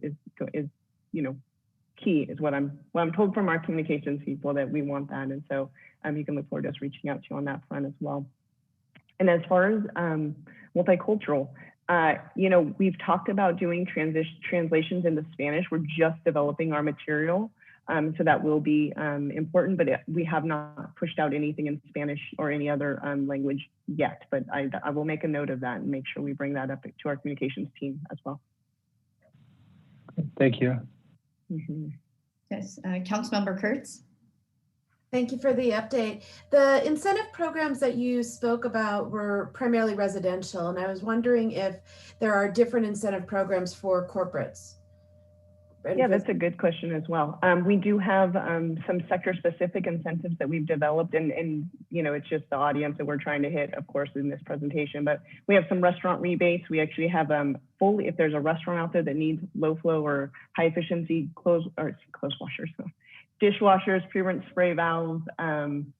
S10: key, is what I'm told from our communications people, that we want that. And so you can look forward to us reaching out to you on that front as well. And as far as multicultural, we've talked about doing translations into Spanish. We're just developing our material. So that will be important, but we have not pushed out anything in Spanish or any other language yet. But I will make a note of that and make sure we bring that up to our communications team as well.
S7: Thank you.
S10: Mm-hmm.
S1: Yes, Councilmember Kurtz.
S12: Thank you for the update. The incentive programs that you spoke about were primarily residential, and I was wondering if there are different incentive programs for corporates.
S10: Yeah, that's a good question as well. We do have some sector-specific incentives that we've developed, and it's just the audience that we're trying to hit, of course, in this presentation. But we have some restaurant rebates. We actually have if there's a restaurant out there that needs low flow or high efficiency clothes washers, dishwashers, pre-rinse spray valves, and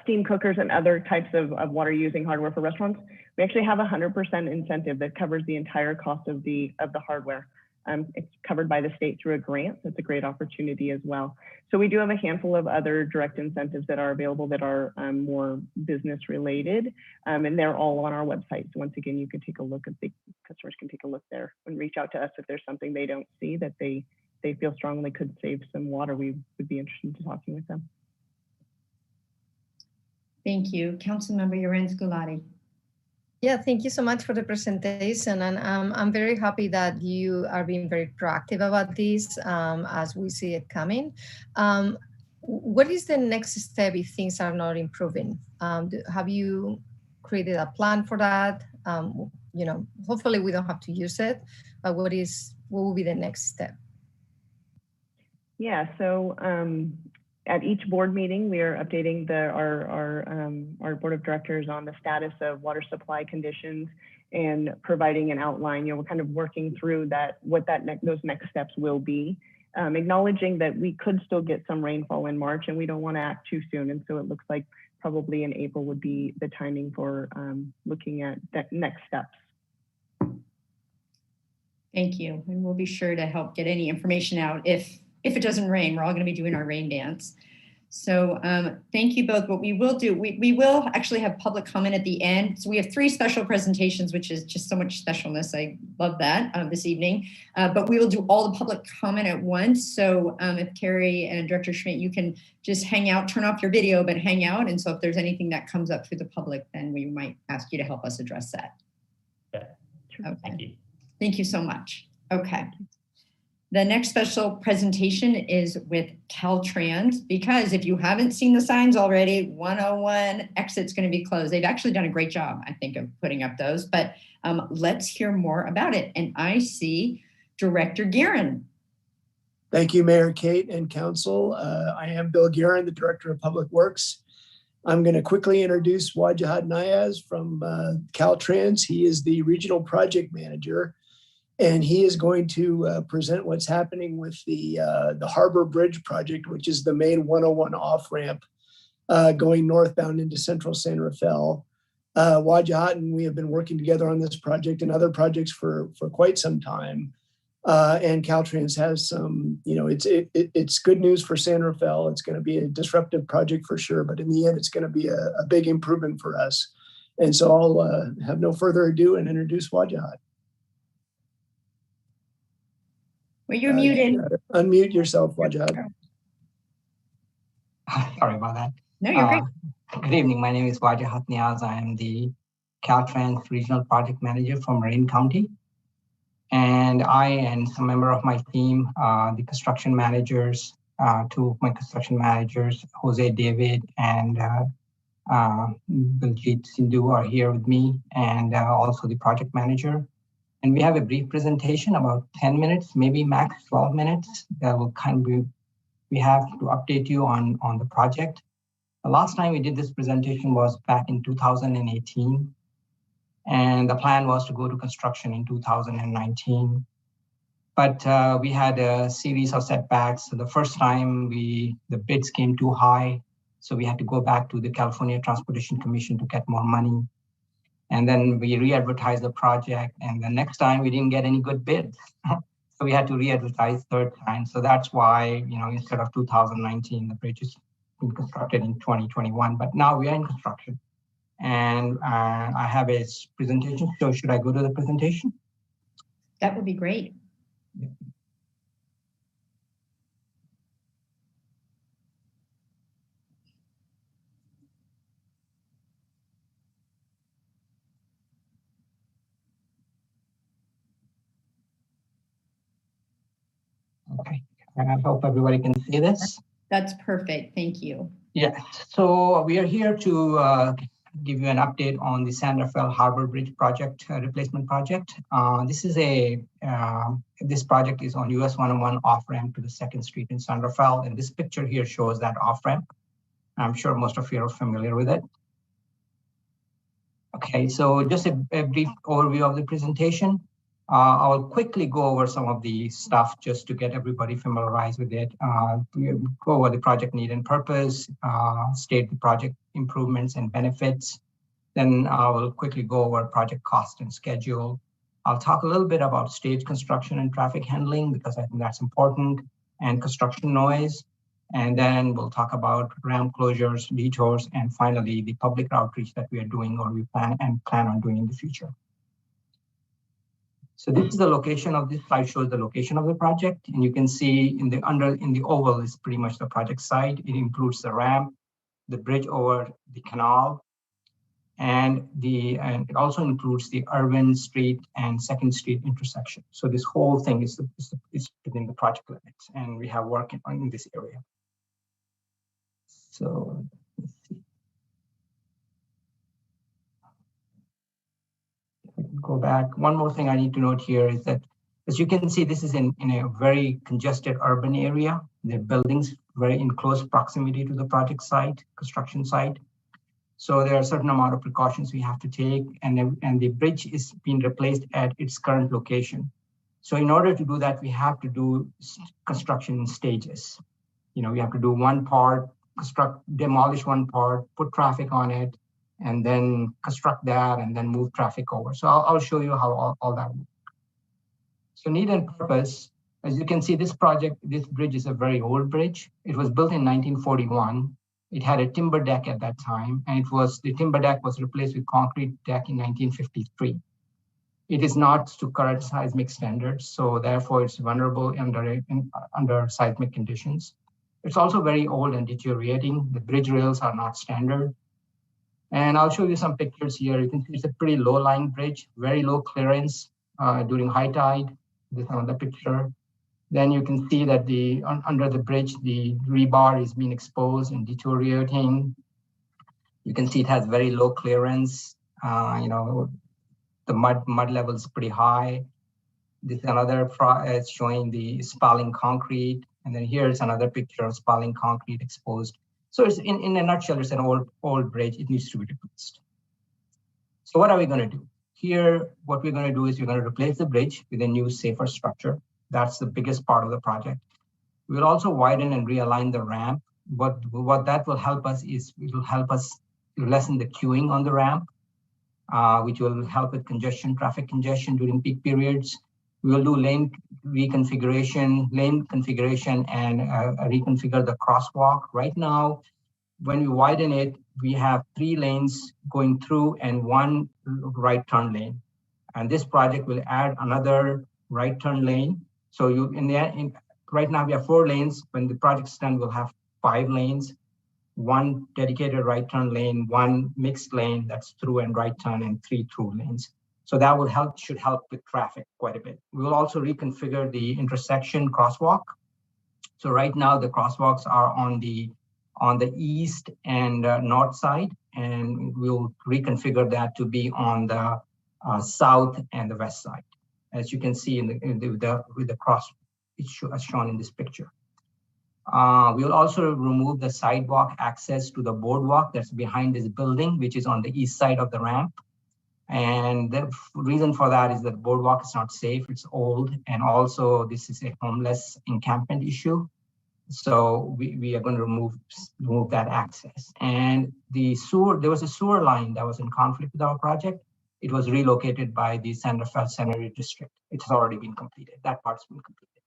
S10: steam cookers and other types of water using hardware for restaurants. We actually have 100% incentive that covers the entire cost of the hardware. It's covered by the state through a grant, so it's a great opportunity as well. So we do have a handful of other direct incentives that are available that are more business related, and they're all on our website. So once again, you can take a look at customers can take a look there and reach out to us if there's something they don't see that they feel strongly could save some water. We would be interested in talking with them.
S1: Thank you. Councilmember Yerens-Gulati.
S6: Yeah, thank you so much for the presentation. And I'm very happy that you are being very proactive about this as we see it coming. What is the next step if things are not improving? Have you created a plan for that? You know, hopefully we don't have to use it, but what will be the next step?
S10: Yeah, so at each board meeting, we are updating our board of directors on the status of water supply conditions and providing an outline. You know, we're kind of working through what those next steps will be, acknowledging that we could still get some rainfall in March and we don't want to act too soon. And so it looks like probably in April would be the timing for looking at that next steps.
S1: Thank you. And we'll be sure to help get any information out if it doesn't rain. We're all going to be doing our rain dance. So thank you both. What we will do, we will actually have public comment at the end. So we have 3 special presentations, which is just so much specialness. I love that this evening. But we will do all the public comment at once. So if Carrie and Director Schmidt, you can just hang out, turn off your video, but hang out. And so if there's anything that comes up through the public, then we might ask you to help us address that.
S11: Yeah.
S1: Okay.
S11: Thank you.
S1: Thank you so much. Okay. The next special presentation is with Caltrans, because if you haven't seen the signs already, 101 exit's going to be closed. They've actually done a great job, I think, of putting up those, but let's hear more about it. And I see Director Guerin.
S13: Thank you, Mayor Kate and Council. I am Bill Guerin, the Director of Public Works. I'm going to quickly introduce Wajahat Nayaz from Caltrans. He is the Regional Project Manager. And he is going to present what's happening with the Harbor Bridge project, which is the main 101 off-ramp going northbound into central San Rafael. Wajahat and we have been working together on this project and other projects for quite some time. And Caltrans has some, you know, it's good news for San Rafael. It's going to be a disruptive project for sure, but in the end, it's going to be a big improvement for us. And so I'll have no further ado and introduce Wajahat.
S1: Well, you're muted.
S13: Unmute yourself, Wajahat.
S14: Sorry about that.
S1: No, you're great.
S14: Good evening. My name is Wajahat Nayaz. I am the Caltrans Regional Project Manager for Marin County. And I and some member of my team, the construction managers, 2 of my construction managers, Jose David and Biljit Sindhu are here with me, and also the project manager. And we have a brief presentation, about 10 minutes, maybe max 12 minutes. That will kind of be, we have to update you on the project. The last time we did this presentation was back in 2018. And the plan was to go to construction in 2019. But we had a series of setbacks. So the first time the bids came too high. So we had to go back to the California Transportation Commission to get more money. And then we re-advertised the project, and the next time we didn't get any good bids. So we had to re-advertise 3rd time. So that's why, you know, instead of 2019, the bridge is been constructed in 2021, but now we are in construction. And I have a presentation. So should I go to the presentation?
S1: That would be great.
S14: Yeah. Okay, I hope everybody can see this.
S1: That's perfect. Thank you.
S14: Yes, so we are here to give you an update on the San Rafael Harbor Bridge project, replacement project. This project is on US 101 off-ramp to the 2nd Street in San Rafael. And this picture here shows that off-ramp. I'm sure most of you are familiar with it. Okay, so just a brief overview of the presentation. I'll quickly go over some of the stuff just to get everybody familiarized with it. We go over the project need and purpose, state the project improvements and benefits. Then I will quickly go over project cost and schedule. I'll talk a little bit about stage construction and traffic handling because I think that's important, and construction noise. And then we'll talk about ramp closures, detours, and finally the public outreach that we are doing or we plan on doing in the future. So this is the location of this slide, shows the location of the project. And you can see in the oval is pretty much the project site. It includes the ramp, the bridge over the canal, and it also includes the Irvin Street and 2nd Street intersection. So this whole thing is within the project limits, and we have work in this area. So let's see. If we can go back, one more thing I need to note here is that, as you can see, this is in a very congested urban area. The buildings very in close proximity to the project site, construction site. So there are a certain amount of precautions we have to take, and the bridge is being replaced at its current location. So in order to do that, we have to do construction in stages. You know, we have to do one part, demolish one part, put traffic on it, and then construct that, and then move traffic over. So I'll show you how all that works. So need and purpose, as you can see, this bridge is a very old bridge. It was built in 1941. It had a timber deck at that time, and the timber deck was replaced with concrete deck in 1953. It is not to current seismic standards, so therefore it's vulnerable under seismic conditions. It's also very old and deteriorating. The bridge rails are not standard. And I'll show you some pictures here. You can see it's a pretty low-lying bridge, very low clearance during high tide. This is another picture. Then you can see that under the bridge, the rebar is being exposed and deteriorating. You can see it has very low clearance. You know, the mud level is pretty high. This is another showing the spalling concrete. And then here's another picture of spalling concrete exposed. So it's in a nutshell, it's an old bridge. It needs to be replaced. So what are we going to do? Here, what we're going to do is we're going to replace the bridge with a new, safer structure. That's the biggest part of the project. We'll also widen and realign the ramp. What that will help us is it will help us lessen the queuing on the ramp, which will help with traffic congestion during peak periods. We will do lane configuration, and reconfigure the crosswalk. Right now, when we widen it, we have 3 lanes going through and 1 right turn lane. And this project will add another right turn lane. So right now we have 4 lanes. When the project's done, we'll have 5 lanes, 1 dedicated right turn lane, 1 mixed lane that's through and right turn, and 3 through lanes. So that should help with traffic quite a bit. We will also reconfigure the intersection crosswalk. So right now the crosswalks are on the east and north side, and we'll reconfigure that to be on the south and the west side, as you can see with the cross as shown in this picture. We'll also remove the sidewalk access to the boardwalk that's behind this building, which is on the east side of the ramp. And the reason for that is that the boardwalk is not safe, it's old, and also this is a homeless encampment issue. So we are going to remove that access. And there was a sewer line that was in conflict with our project. It was relocated by the Sanderfeld Sanitary District. It has already been completed. That part's been completed.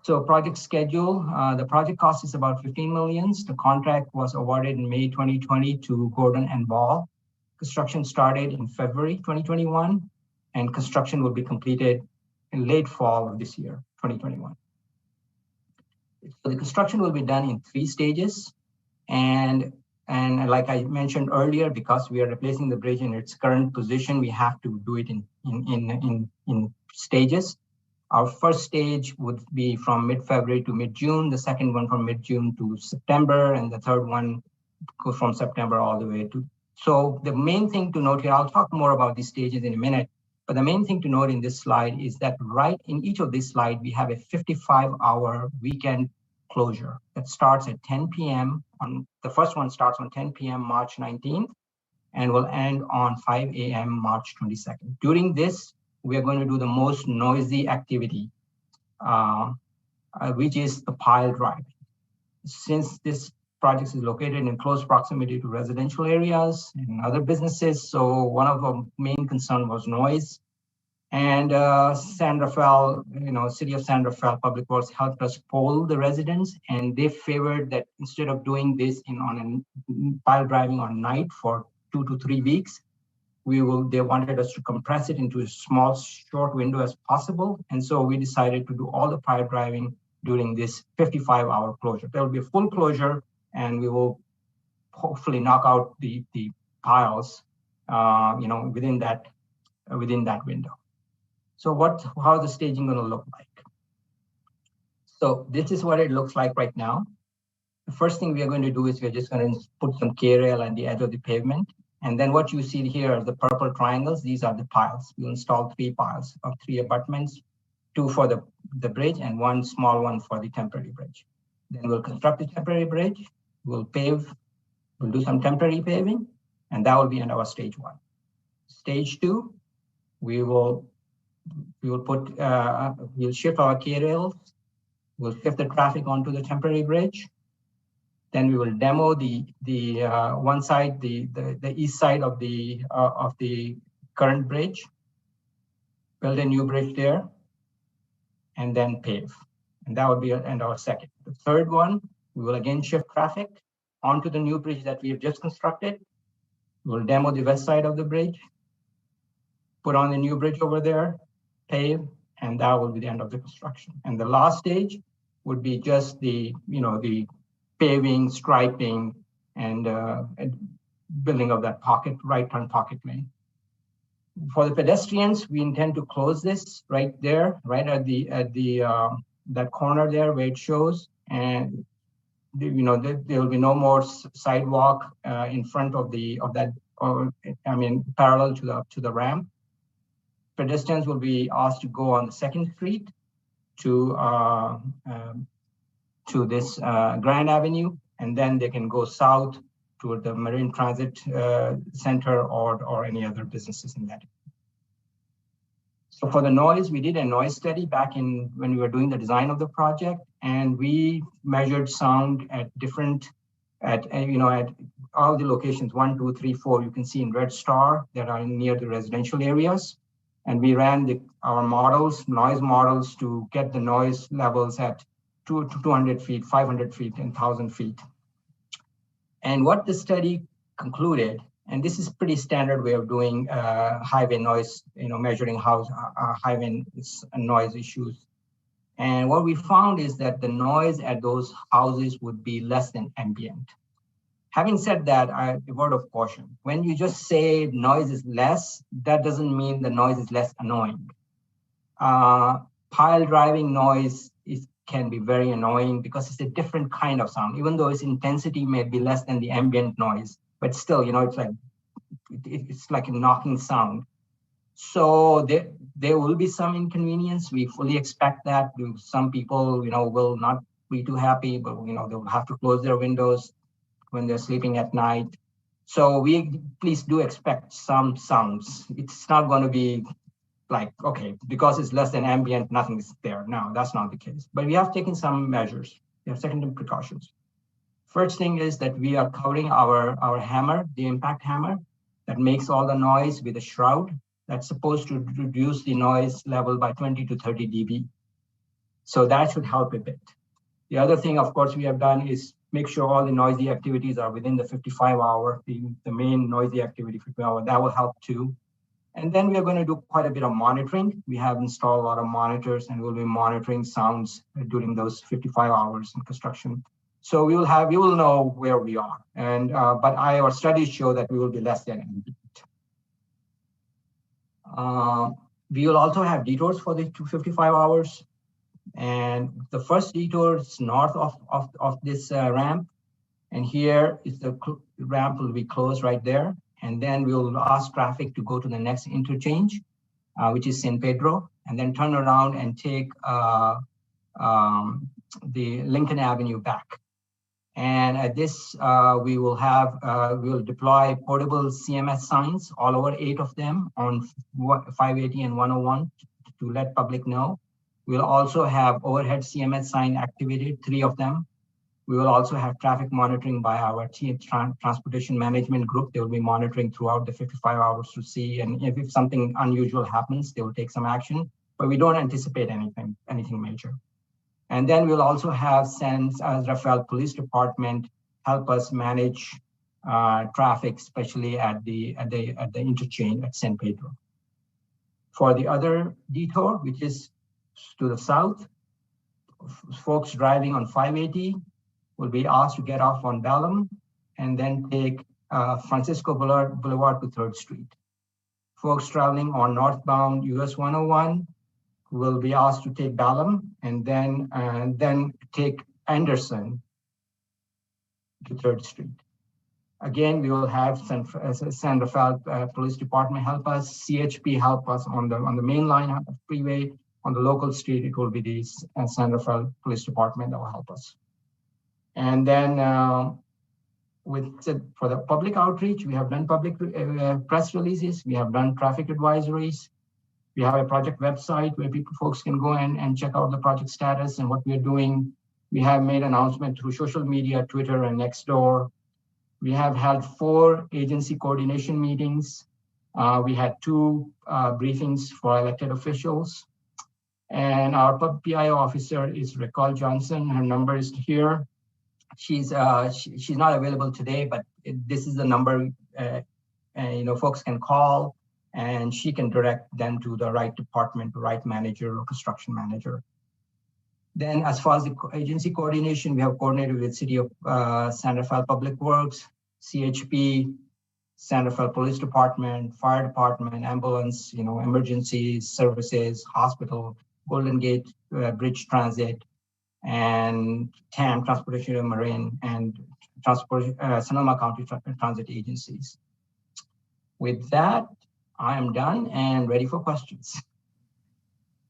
S14: So project schedule, the project cost is about $15 million. The contract was awarded in May 2020 to Gordon and Ball. Construction started in February 2021, and construction will be completed in late fall of this year, 2021. So the construction will be done in 3 stages. And like I mentioned earlier, because we are replacing the bridge in its current position, we have to do it in stages. Our first stage would be from mid-February to mid-June, the second one from mid-June to September, and the third one goes from September all the way to. So the main thing to note here, I'll talk more about these stages in a minute, but the main thing to note in this slide is that right in each of these slides, we have a 55-hour weekend closure that starts at 10 p.m. The first one starts on 10 p.m. March 19th and will end on 5 a.m. March 22nd. During this, we are going to do the most noisy activity, which is the pile driving. Since this project is located in close proximity to residential areas and other businesses. So one of the main concern was noise. And San Rafael, City of San Rafael Public Works helped us poll the residents, and they favored that instead of doing this on a pile driving on night for 2 to 3 weeks, they wanted us to compress it into a small, short window as possible. And so we decided to do all the pile driving during this 55-hour closure. There will be a full closure, and we will hopefully knock out the piles, within that window. So how is the staging going to look like? So this is what it looks like right now. The first thing we are going to do is we're just going to put some K-rail at the edge of the pavement. And then what you see here are the purple triangles. These are the piles. We'll install 3 piles of 3 abutments, 2 for the bridge and 1 small one for the temporary bridge. Then we'll construct the temporary bridge. We'll pave. We'll do some temporary paving, and that will be in our stage 1. Stage 2, we'll shift our K-rails. We'll shift the traffic onto the temporary bridge. Then we will demo the one side, the east side of the current bridge, build a new bridge there, and then pave. And that would be our second. The third one, we will again shift traffic onto the new bridge that we have just constructed. We'll demo the west side of the bridge, put on the new bridge over there, pave, and that will be the end of the construction. And the last stage would be just the paving, striping, and building of that right turn pocket lane. For the pedestrians, we intend to close this right there, right at that corner there where it shows, and there will be no more sidewalk in front of that, parallel to the ramp. Pedestrians will be asked to go on the 2nd Street to this Grand Avenue, and then they can go south toward the Marine Transit Center or any other businesses in that. So for the noise, we did a noise study back when we were doing the design of the project, and we measured sound at all the locations, 1, 2, 3, 4, you can see in red star that are near the residential areas. And we ran our noise models to get the noise levels at 200 feet, 500 feet, and 1,000 feet. And what the study concluded, and this is pretty standard way of doing highway noise, measuring highway noise issues. And what we found is that the noise at those houses would be less than ambient. Having said that, a word of caution. When you just say noise is less, that doesn't mean the noise is less annoying. Pile driving noise can be very annoying because it's a different kind of sound, even though its intensity may be less than the ambient noise, but still, it's like a knocking sound. So there will be some inconvenience. We fully expect that. Some people, will not be too happy, but they'll have to close their windows when they're sleeping at night. So please do expect some sounds. It's not going to be like, okay, because it's less than ambient, nothing is there. No, that's not the case. But we have taken some measures. We have taken precautions. First thing is that we are covering our hammer, the impact hammer, that makes all the noise with a shroud that's supposed to reduce the noise level by 20 to 30 dB. So that should help a bit. The other thing, of course, we have done is make sure all the noisy activities are within the 55-hour, the main noisy activity 55-hour. That will help too. And then we are going to do quite a bit of monitoring. We have installed a lot of monitors, and we'll be monitoring sounds during those 55 hours in construction. So we will know where we are. And but our studies show that we will be less than ambient. We will also have detours for the 55 hours. And the first detour is north of this ramp. And here is the ramp will be closed right there. And then we'll ask traffic to go to the next interchange, which is San Pedro, and then turn around and take the Lincoln Avenue back. And at this, we will deploy portable CMS signs, all over 8 of them on 580 and 101 to let public know. We'll also have overhead CMS sign activated, 3 of them. We will also have traffic monitoring by our transportation management group. They will be monitoring throughout the 55 hours to see, and if something unusual happens, they will take some action, but we don't anticipate anything major. And then we'll also have San Rafael Police Department help us manage traffic, especially at the interchange at San Pedro. For the other detour, which is to the south, folks driving on 580 will be asked to get off on Bellum and then take Francisco Boulevard to 3rd Street. Folks traveling on northbound US 101 will be asked to take Bellum and then take Anderson to 3rd Street. Again, we will have San Rafael Police Department help us, CHP help us on the main line freeway. On the local street, it will be the San Rafael Police Department that will help us. And then for the public outreach, we have done public press releases, we have done traffic advisories, we have a project website where folks can go and check out the project status and what we're doing. We have made announcements through social media, Twitter, and Nextdoor. We have held 4 agency coordination meetings. We had 2 briefings for elected officials. And our PIO officer is Recall Johnson. Her number is here. She's not available today, but this is the number folks can call, and she can direct them to the right department, the right manager or construction manager. Then as far as the agency coordination, we have coordinated with City of San Rafael Public Works, CHP, San Rafael Police Department, Fire Department, ambulance, emergency services, hospital, Golden Gate Bridge Transit, and TAM, Transportation and Marine, and Sonoma County Transit agencies. With that, I am done and ready for questions.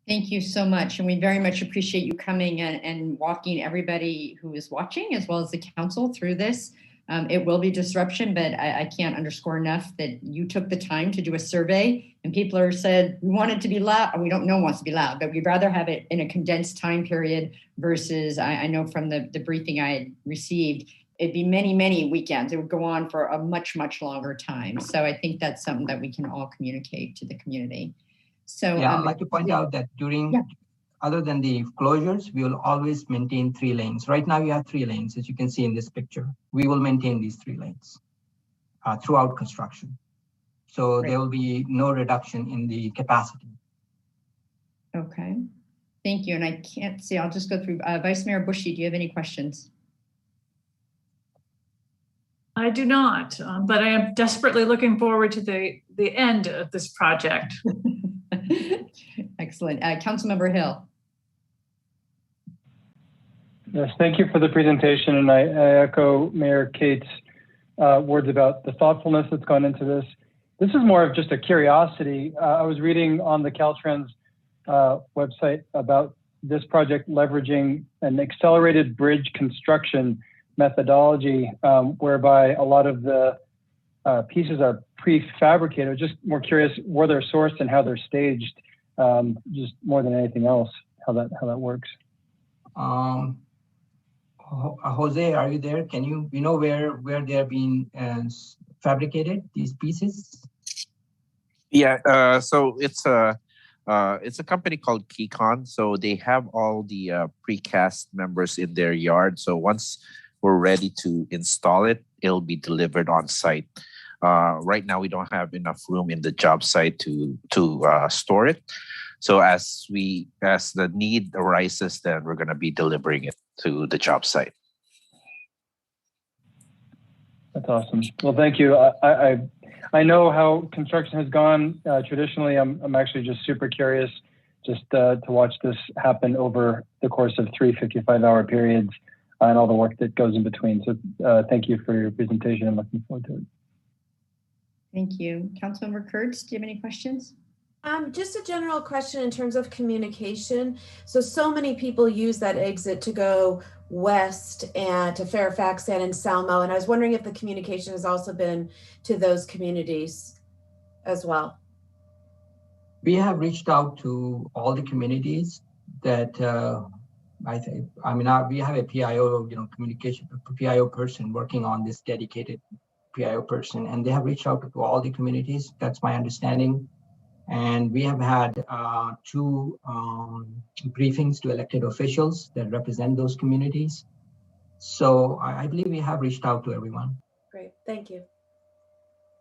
S1: Thank you so much. And we very much appreciate you coming and walking everybody who is watching, as well as the council, through this. It will be disruption, but I can't underscore enough that you took the time to do a survey, and people are said, we want it to be loud. We don't know wants to be loud, but we'd rather have it in a condensed time period versus, I know from the briefing I had received, it'd be many, many weekends. It would go on for a much, much longer time. So I think that's something that we can all communicate to the community. So
S14: yeah, I'd like to point out that other than the closures, we will always maintain 3 lanes. Right now we have 3 lanes, as you can see in this picture. We will maintain these 3 lanes throughout construction. So there will be no reduction in the capacity.
S1: Okay, thank you. And I can't see, I'll just go through. Vice Mayor Bushy, do you have any questions?
S3: I do not, but I am desperately looking forward to the end of this project.
S1: Excellent. Councilmember Hill.
S7: Yes, thank you for the presentation. And I echo Mayor Kate's words about the thoughtfulness that's gone into this. This is more of just a curiosity. I was reading on the Caltrans website about this project leveraging an accelerated bridge construction methodology, whereby a lot of the pieces are prefabricated. Just more curious where they're sourced and how they're staged, just more than anything else, how that works.
S14: Jose, are you there? Can you know where they're being fabricated, these pieces?
S15: Yeah, so it's a company called Keycon. So they have all the precast members in their yard. So once we're ready to install it, it'll be delivered on site. Right now, we don't have enough room in the job site to store it. So as the need arises, then we're going to be delivering it to the job site.
S7: That's awesome. Well, thank you. I know how construction has gone traditionally. I'm actually just super curious just to watch this happen over the course of 3 55-hour periods and all the work that goes in between. So thank you for your presentation. I'm looking forward to it.
S1: Thank you. Councilmember Kurtz, do you have any questions?
S12: Just a general question in terms of communication. So many people use that exit to go west and to Fairfax and in Salmo. And I was wondering if the communication has also been to those communities as well.
S14: We have reached out to all the communities that We have a PIO, communication PIO person working on this, dedicated PIO person, and they have reached out to all the communities. That's my understanding. And we have had 2 briefings to elected officials that represent those communities. So I believe we have reached out to everyone.
S12: Great, thank you.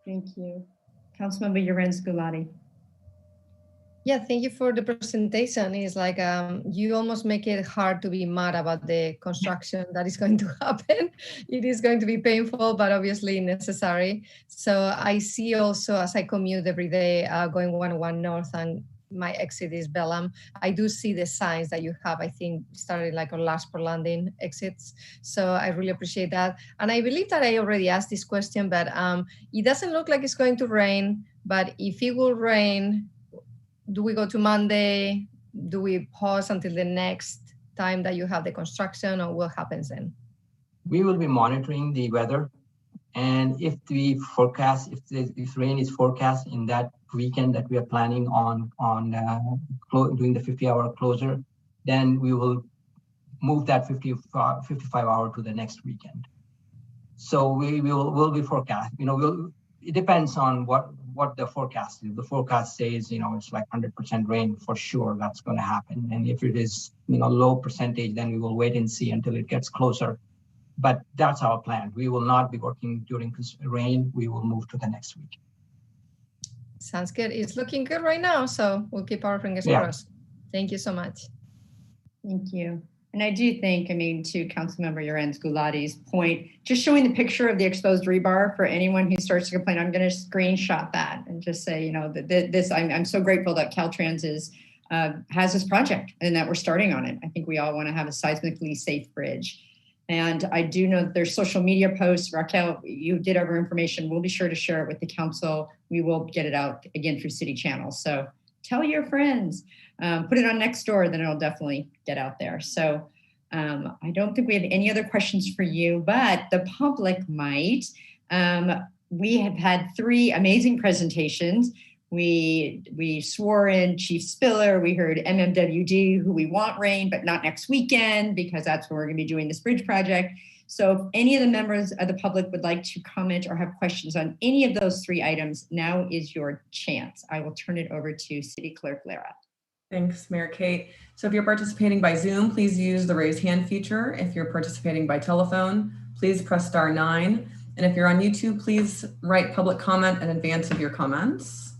S1: Thank you. Councilmember Yerens-Gulati.
S6: Yeah, thank you for the presentation. It's like you almost make it hard to be mad about the construction that is going to happen. It is going to be painful, but obviously necessary. So I see also, as I commute every day going 101 North, and my exit is Bellam, I do see the signs that you have, I think, started like on Lasport Landing exits. So I really appreciate that. And I believe that I already asked this question, but it doesn't look like it's going to rain. But if it will rain, do we go to Monday? Do we pause until the next time that you have the construction, or what happens then?
S14: We will be monitoring the weather. And if the forecast, if rain is forecast in that weekend that we are planning on doing the 50-hour closure, then we will move that 55-hour to the next weekend. So we'll be forecast. It depends on what the forecast is. The forecast says, it's like 100% rain for sure, that's going to happen. And if it is, low percentage, then we will wait and see until it gets closer. But that's our plan. We will not be working during rain. We will move to the next week.
S6: Sounds good. It's looking good right now, so we'll keep our fingers crossed. Thank you so much.
S1: Thank you. And I do think, to Councilmember Yerens-Gulati's point, just showing the picture of the exposed rebar for anyone who starts to complain, I'm going to screenshot that and just say, I'm so grateful that Caltrans has this project and that we're starting on it. I think we all want to have a seismically safe bridge. And I do know that there's social media posts. Raquel, you did our information. We'll be sure to share it with the council. We will get it out again through city channels. So tell your friends, put it on Nextdoor, then it'll definitely get out there. So I don't think we have any other questions for you, but the public might. We have had 3 amazing presentations. We swore in Chief Spiller. We heard MMWD, who we want rain, but not next weekend, because that's when we're going to be doing this bridge project. So if any of the members of the public would like to comment or have questions on any of those 3 items, now is your chance. I will turn it over to City Clerk Lara.
S2: Thanks, Mayor Kate. So if you're participating by Zoom, please use the raise hand feature. If you're participating by telephone, please press *9. And if you're on YouTube, please write public comment in advance of your comments.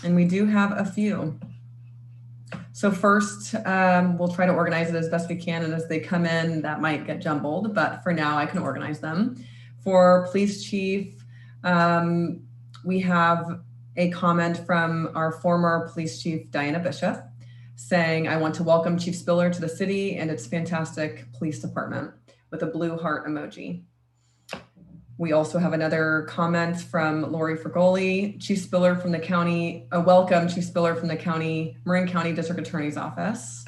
S2: And we do have a few. So first, we'll try to organize it as best we can. And as they come in, that might get jumbled, but for now I can organize them. For Police Chief, we have a comment from our former Police Chief, Diana Bishop, saying, I want to welcome Chief Spiller to the city and its fantastic police department, with a blue heart emoji. We also have another comment from Lori Fergoli, Chief Spiller from the county, welcome Chief Spiller from the Marin County District Attorney's Office.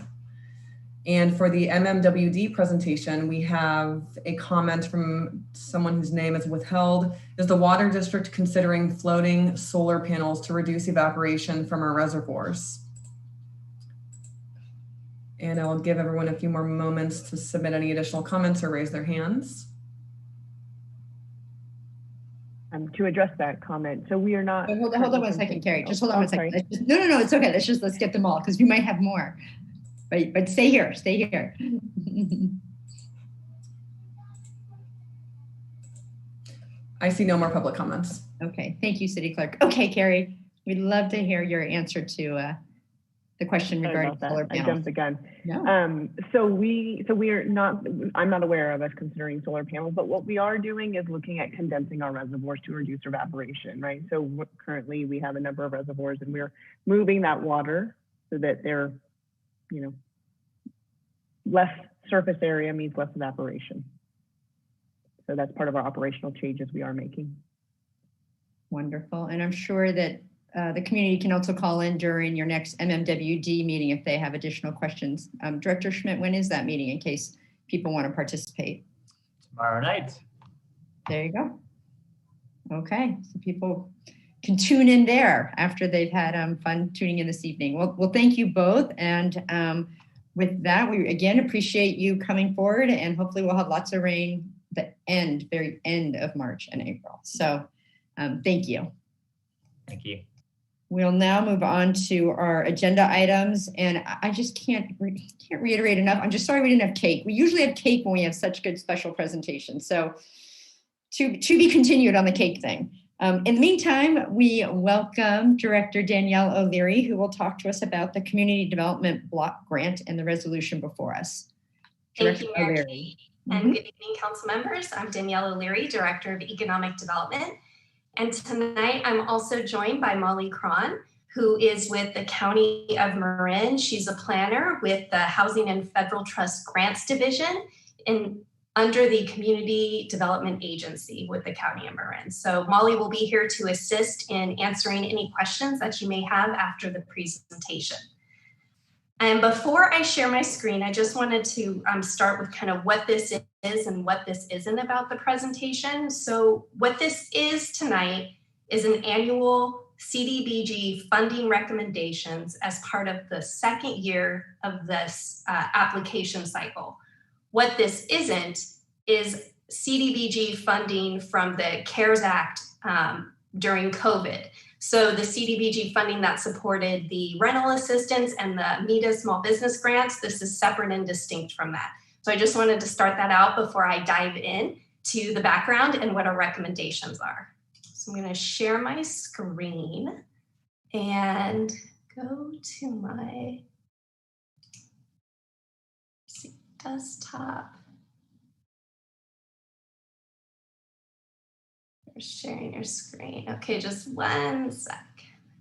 S2: And for the MMWD presentation, we have a comment from someone whose name is withheld. Is the water district considering floating solar panels to reduce evaporation from our reservoirs? And I'll give everyone a few more moments to submit any additional comments or raise their hands.
S10: To address that comment, so we are not.
S1: Hold on 1 second, Carrie. Just hold on 1 second. No, it's okay. Let's get them all, because we might have more. But stay here.
S2: I see no more public comments.
S1: Okay, thank you, City Clerk. Okay, Carrie, we'd love to hear your answer to the question regarding solar panels.
S10: I jumped the gun.
S1: No.
S10: So we are not, I'm not aware of us considering solar panels, but what we are doing is looking at condensing our reservoirs to reduce evaporation, right? So currently we have a number of reservoirs and we're moving that water so that they're, less surface area means less evaporation. So that's part of our operational changes we are making.
S1: Wonderful. And I'm sure that the community can also call in during your next MMWD meeting if they have additional questions. Director Schmidt, when is that meeting in case people want to participate?
S11: Tomorrow night.
S1: There you go. Okay, so people can tune in there after they've had fun tuning in this evening. Well, thank you both. And with that, we again appreciate you coming forward, and hopefully we'll have lots of rain the very end of March and April. So thank you.
S11: Thank you.
S1: We'll now move on to our agenda items, and I just can't reiterate enough. I'm just sorry we didn't have cake. We usually have cake when we have such good special presentations. So to be continued on the cake thing. In the meantime, we welcome Director Danielle O'Leary, who will talk to us about the Community Development Block Grant and the resolution before us.
S16: Thank you, Mayor Kate, and good evening, council members. I'm Danielle O'Leary, Director of Economic Development. And tonight I'm also joined by Molly Cron, who is with the County of Marin. She's a planner with the Housing and Federal Trust Grants Division under the Community Development Agency with the County of Marin. So Molly will be here to assist in answering any questions that you may have after the presentation. And before I share my screen, I just wanted to start with kind of what this is and what this isn't about the presentation. So what this is tonight is an annual CDBG funding recommendations as part of the second year of this application cycle. What this isn't is CDBG funding from the CARES Act during COVID. So the CDBG funding that supported the rental assistance and the MEDA small business grants, this is separate and distinct from that. So I just wanted to start that out before I dive in to the background and what our recommendations are. So I'm going to share my screen and go to my desktop. You're sharing your screen. Okay, just one sec.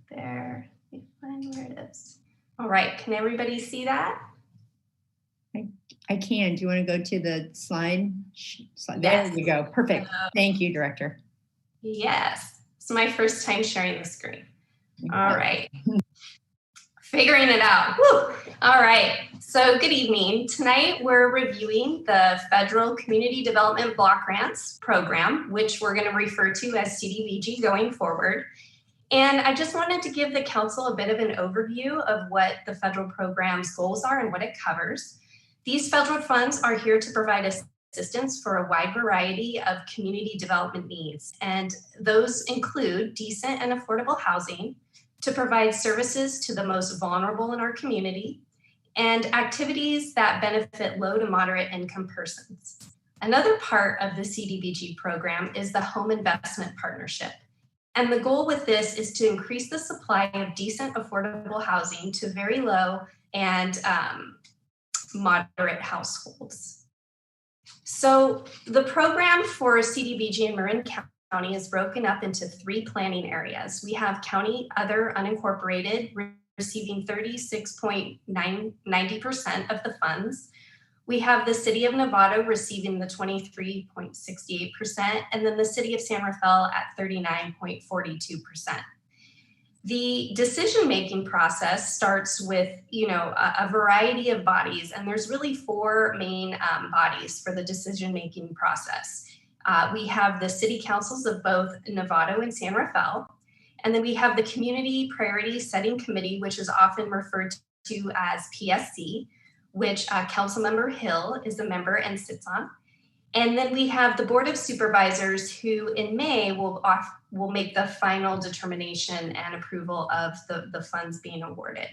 S16: There, let me find where it is. All right, can everybody see that?
S1: I can. Do you want to go to the slide? There you go. Perfect. Thank you, Director.
S16: Yes. It's my first time sharing the screen. All right. Figuring it out. Woo. All right. So good evening. Tonight we're reviewing the Federal Community Development Block Grants Program, which we're going to refer to as CDBG going forward. And I just wanted to give the council a bit of an overview of what the federal program's goals are and what it covers. These federal funds are here to provide assistance for a wide variety of community development needs. And those include decent and affordable housing, to provide services to the most vulnerable in our community, and activities that benefit low to moderate income persons. Another part of the CDBG program is the Home Investment Partnership. And the goal with this is to increase the supply of decent, affordable housing to very low and moderate households. So the program for CDBG in Marin County is broken up into 3 planning areas. We have County Other Unincorporated receiving 36.90% of the funds. We have the City of Novato receiving the 23.68%, and then the City of San Rafael at 39.42%. The decision-making process starts with, a variety of bodies, and there's really 4 main bodies for the decision-making process. We have the city councils of both Novato and San Rafael, and then we have the Community Priority Setting Committee, which is often referred to as PSC, which Councilmember Hill is a member and sits on. And then we have the Board of Supervisors, who in May will make the final determination and approval of the funds being awarded.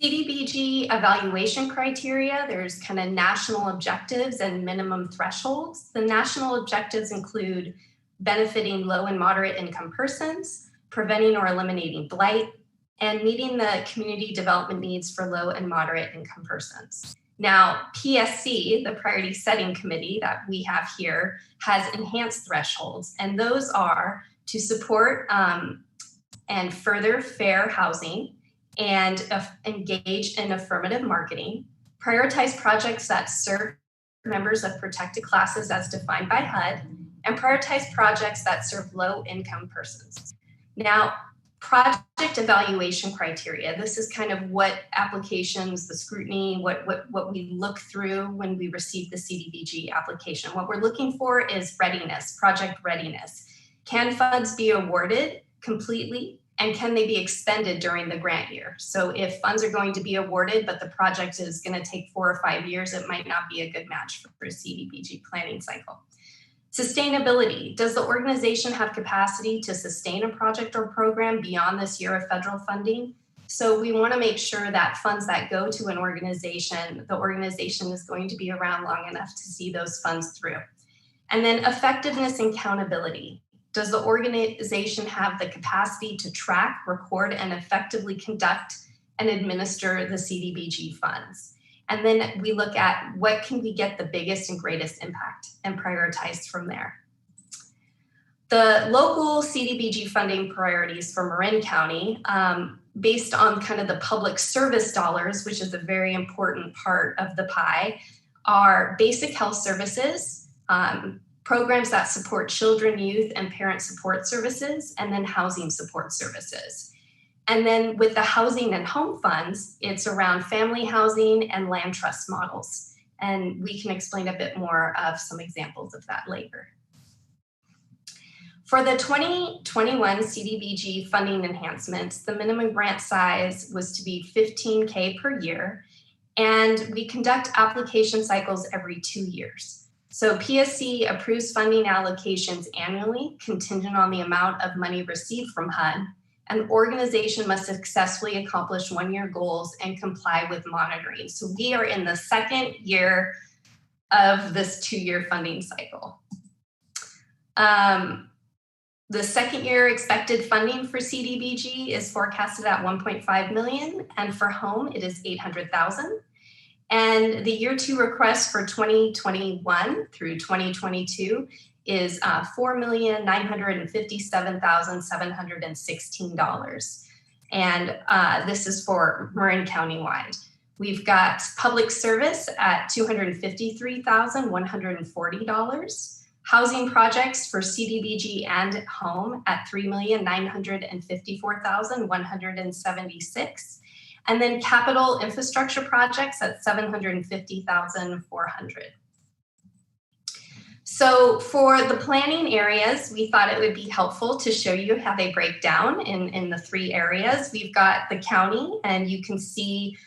S16: CDBG evaluation criteria, there's kind of national objectives and minimum thresholds. The national objectives include benefiting low and moderate income persons, preventing or eliminating blight, and meeting the community development needs for low and moderate income persons. Now, PSC, the Priority Setting Committee that we have here, has enhanced thresholds, and those are to support and further fair housing, and engage in affirmative marketing, prioritize projects that serve members of protected classes as defined by HUD, and prioritize projects that serve low-income persons. Now, project evaluation criteria, this is kind of what applications, the scrutiny, what we look through when we receive the CDBG application. What we're looking for is readiness, project readiness. Can funds be awarded completely And can they be expended during the grant year? So if funds are going to be awarded, but the project is going to take 4 or 5 years, it might not be a good match for a CDBG planning cycle. Sustainability. Does the organization have capacity to sustain a project or program beyond this year of federal funding? So we want to make sure that funds that go to an organization, the organization is going to be around long enough to see those funds through. And then effectiveness and accountability. Does the organization have the capacity to track, record, and effectively conduct and administer the CDBG funds? And then we look at what can we get the biggest and greatest impact and prioritize from there. The local CDBG funding priorities for Marin County, based on kind of the public service dollars, which is a very important part of the pie, are basic health services, programs that support children, youth, and parent support services, and then housing support services. And then with the housing and home funds, it's around family housing and land trust models. And we can explain a bit more of some examples of that later. For the 2021 CDBG funding enhancements, the minimum grant size was to be $15K per year, and we conduct application cycles every 2 years. So PSC approves funding allocations annually, contingent on the amount of money received from HUD. An organization must successfully accomplish 1-year goals and comply with monitoring. So we are in the second year of this 2-year funding cycle. The second year expected funding for CDBG is forecasted at $1.5 million, and for home it is $800,000. And the year 2 request for 2021 through 2022 is $4,957,716. And this is for Marin County wide. We've got public service at $253,140. Housing projects for CDBG and home at $3,954,176. And then capital infrastructure projects at $750,400. So for the planning areas, we thought it would be helpful to show you how they break down in the 3 areas. We've got the county, and you can see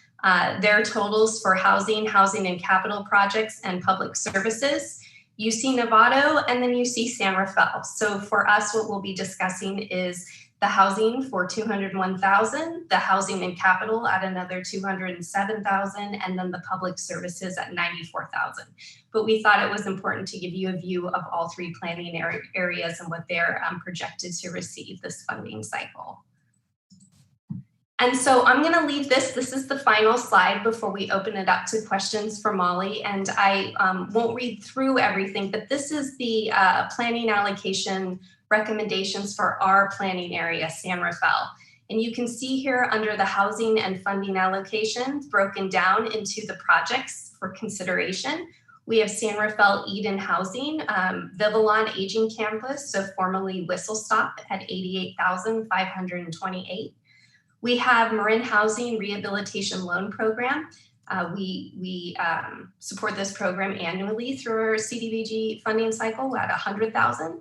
S16: their totals for housing and capital projects and public services. You see Novato, and then you see San Rafael. So for us, what we'll be discussing is the housing for $201,000, the housing and capital at another $207,000, and then the public services at $94,000. But we thought it was important to give you a view of all 3 planning areas and what they're projected to receive this funding cycle. And so I'm going to leave this. This is the final slide before we open it up to questions for Molly. And I won't read through everything, but this is the planning allocation recommendations for our planning area, San Rafael. And you can see here under the housing and funding allocations broken down into the projects for consideration. We have San Rafael Eden Housing, Vivalon Aging Campus, so formerly Whistle Stop at $88,528. We have Marin Housing Rehabilitation Loan Program. We support this program annually through our CDBG funding cycle at $100,000.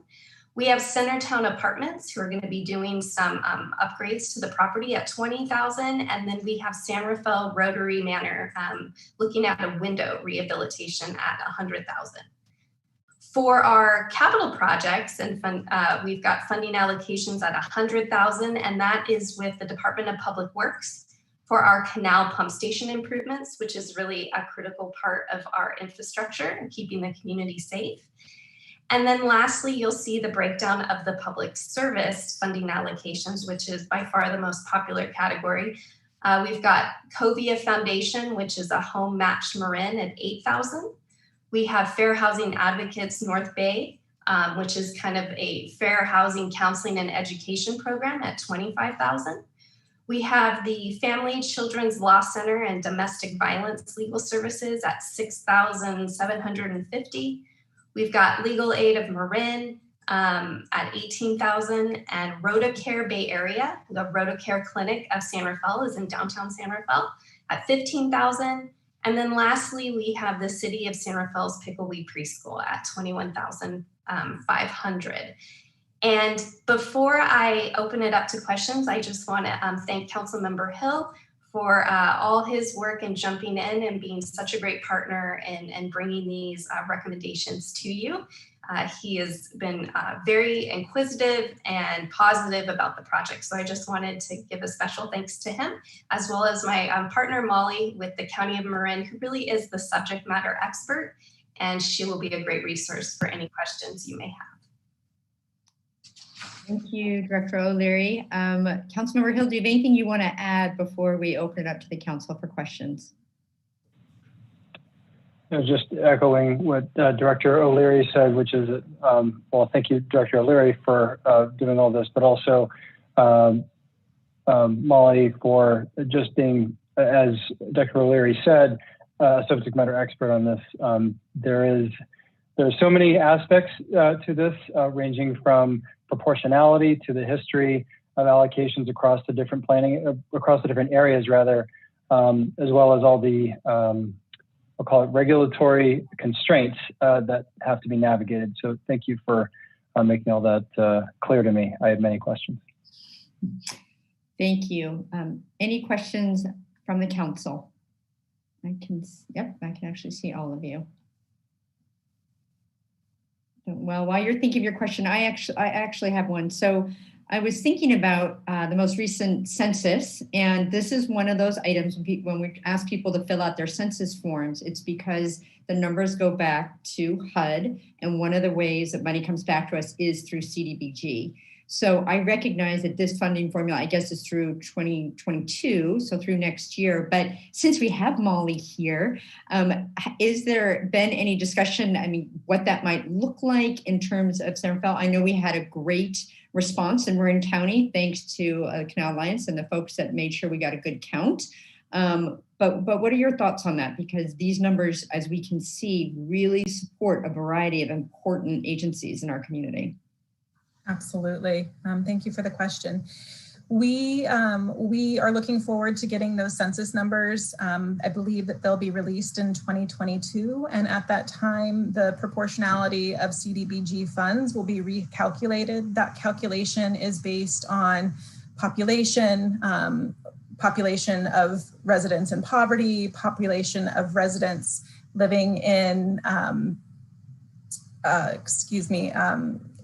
S16: We have Centertown Apartments, who are going to be doing some upgrades to the property at $20,000, and then we have San Rafael Rotary Manor looking at a window rehabilitation at $100,000. For our capital projects, and we've got funding allocations at $100,000, and that is with the Department of Public Works for our canal pump station improvements, which is really a critical part of our infrastructure and keeping the community safe. And then lastly, you'll see the breakdown of the public service funding allocations, which is by far the most popular category. We've got Covia Foundation, which is a home match Marin at $8,000. We have Fair Housing Advocates North Bay, which is kind of a fair housing counseling and education program at $25,000. We have the Family Children's Law Center and Domestic Violence Legal Services at $6,750. We've got Legal Aid of Marin at $18,000, and RotaCare Bay Area, the RotaCare Clinic of San Rafael is in downtown San Rafael at $15,000. And then lastly, we have the City of San Rafael's Pickleweed Preschool at $21,500. And before I open it up to questions, I just want to thank Councilmember Hill for all his work and jumping in and being such a great partner and bringing these recommendations to you. He has been very inquisitive and positive about the project. So I just wanted to give a special thanks to him, as well as my partner, Molly, with the County of Marin, who really is the subject matter expert. And she will be a great resource for any questions you may have.
S1: Thank you, Director O'Leary. Councilmember Hill, do you have anything you want to add before we open it up to the council for questions?
S7: Just echoing what Director O'Leary said, which is, well, thank you, Director O'Leary, for doing all this, but also Molly for just being, as Director O'Leary said, a subject matter expert on this. There's so many aspects to this, ranging from proportionality to the history of allocations across the different across the different areas, rather, as well as all the I'll call it regulatory constraints that have to be navigated. So thank you for making all that clear to me. I have many questions.
S1: Thank you. Any questions from the council? Yep, I can actually see all of you. Well, while you're thinking of your question, I actually have one. So I was thinking about the most recent census, and this is one of those items when we ask people to fill out their census forms, it's because the numbers go back to HUD, and one of the ways that money comes back to us is through CDBG. So I recognize that this funding formula, I guess, is through 2022, so through next year. But since we have Molly here, is there been any discussion, I mean, what that might look like in terms of San Rafael? I know we had a great response in Marin County, thanks to Canal Alliance and the folks that made sure we got a good count. But what are your thoughts on that? Because these numbers, as we can see, really support a variety of important agencies in our community.
S17: Absolutely. Thank you for the question. We are looking forward to getting those census numbers. I believe that they'll be released in 2022. And at that time, the proportionality of CDBG funds will be recalculated. That calculation is based on population, population of residents in poverty, population of residents living in,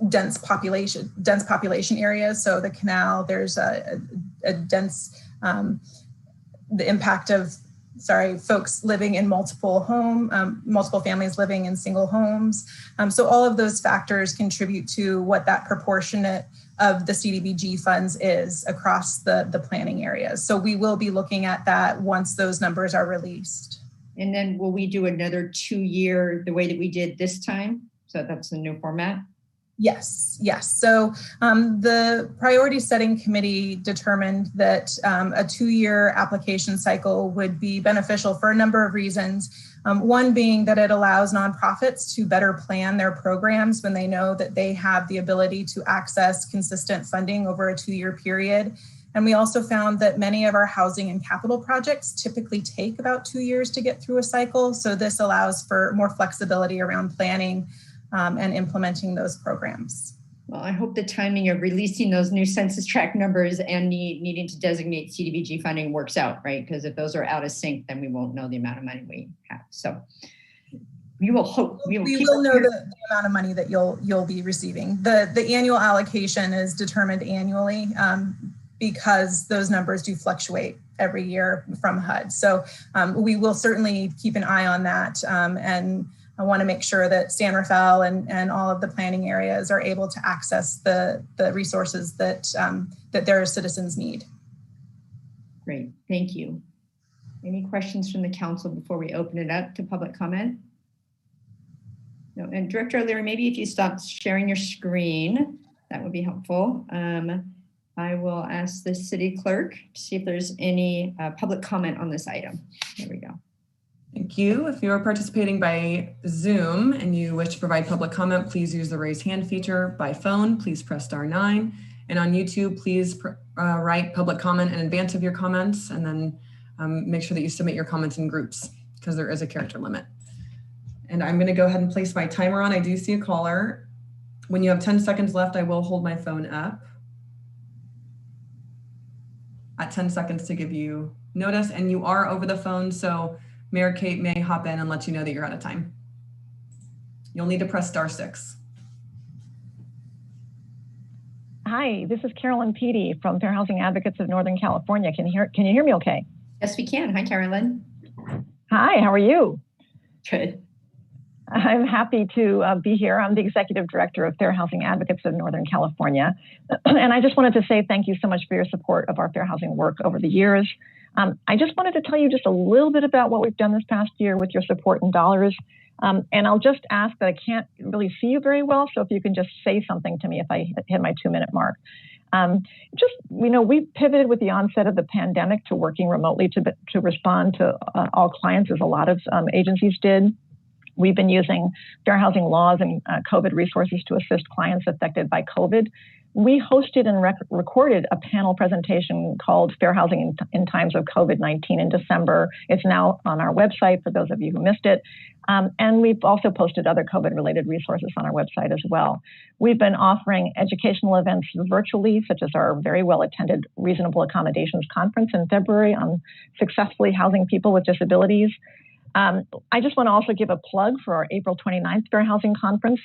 S17: dense population areas. So the canal, there's a dense, the impact of, folks living in multiple families living in single homes. So all of those factors contribute to what that proportionate of the CDBG funds is across the planning areas. So we will be looking at that once those numbers are released.
S1: And then will we do another 2-year the way that we did this time? So that's the new format?
S17: Yes. So the priority setting committee determined that a 2-year application cycle would be beneficial for a number of reasons. One being that it allows nonprofits to better plan their programs when they know that they have the ability to access consistent funding over a 2-year period. And we also found that many of our housing and capital projects typically take about 2 years to get through a cycle. So this allows for more flexibility around planning and implementing those programs.
S1: Well, I hope the timing of releasing those new census tract numbers and needing to designate CDBG funding works out, right? Because if those are out of sync, then we won't know the amount of money we have. So we will hope. We will
S17: know the amount of money that you'll be receiving. The annual allocation is determined annually because those numbers do fluctuate every year from HUD. So we will certainly keep an eye on that, and I want to make sure that San Rafael and all of the planning areas are able to access the resources that their citizens need.
S1: Great, thank you. Any questions from the council before we open it up to public comment? No, and Director O'Leary, maybe if you stop sharing your screen, that would be helpful. I will ask the city clerk to see if there's any public comment on this item. There we go.
S2: Thank you. If you're participating by Zoom and you wish to provide public comment, please use the raise hand feature. By phone, please press *9. And on YouTube, please write public comment in advance of your comments, and then make sure that you submit your comments in groups because there is a character limit. And I'm going to go ahead and place my timer on. I do see a caller. When you have 10 seconds left, I will hold my phone up at 10 seconds to give you notice, and you are over the phone, so Mayor Kate may hop in and let you know that you're out of time. You'll need to press *6.
S18: Hi, this is Carolyn Peedy from Fair Housing Advocates of Northern California. Can you hear me okay?
S1: Yes, we can. Hi, Carolyn.
S18: Hi, how are you?
S1: Good.
S18: I'm happy to be here. I'm the Executive Director of Fair Housing Advocates of Northern California. And I just wanted to say thank you so much for your support of our fair housing work over the years. I just wanted to tell you just a little bit about what we've done this past year with your support in dollars. And I'll just ask that I can't really see you very well, so if you can just say something to me if I hit my 2-minute mark. We pivoted with the onset of the pandemic to working remotely to respond to all clients, as a lot of agencies did. We've been using fair housing laws and COVID resources to assist clients affected by COVID. We hosted and recorded a panel presentation called Fair Housing in Times of COVID-19 in December. It's now on our website for those of you who missed it. And we've also posted other COVID-related resources on our website as well. We've been offering educational events virtually, such as our very well-attended Reasonable Accommodations Conference in February on successfully housing people with disabilities. I just want to also give a plug for our April 29th Fair Housing Conference.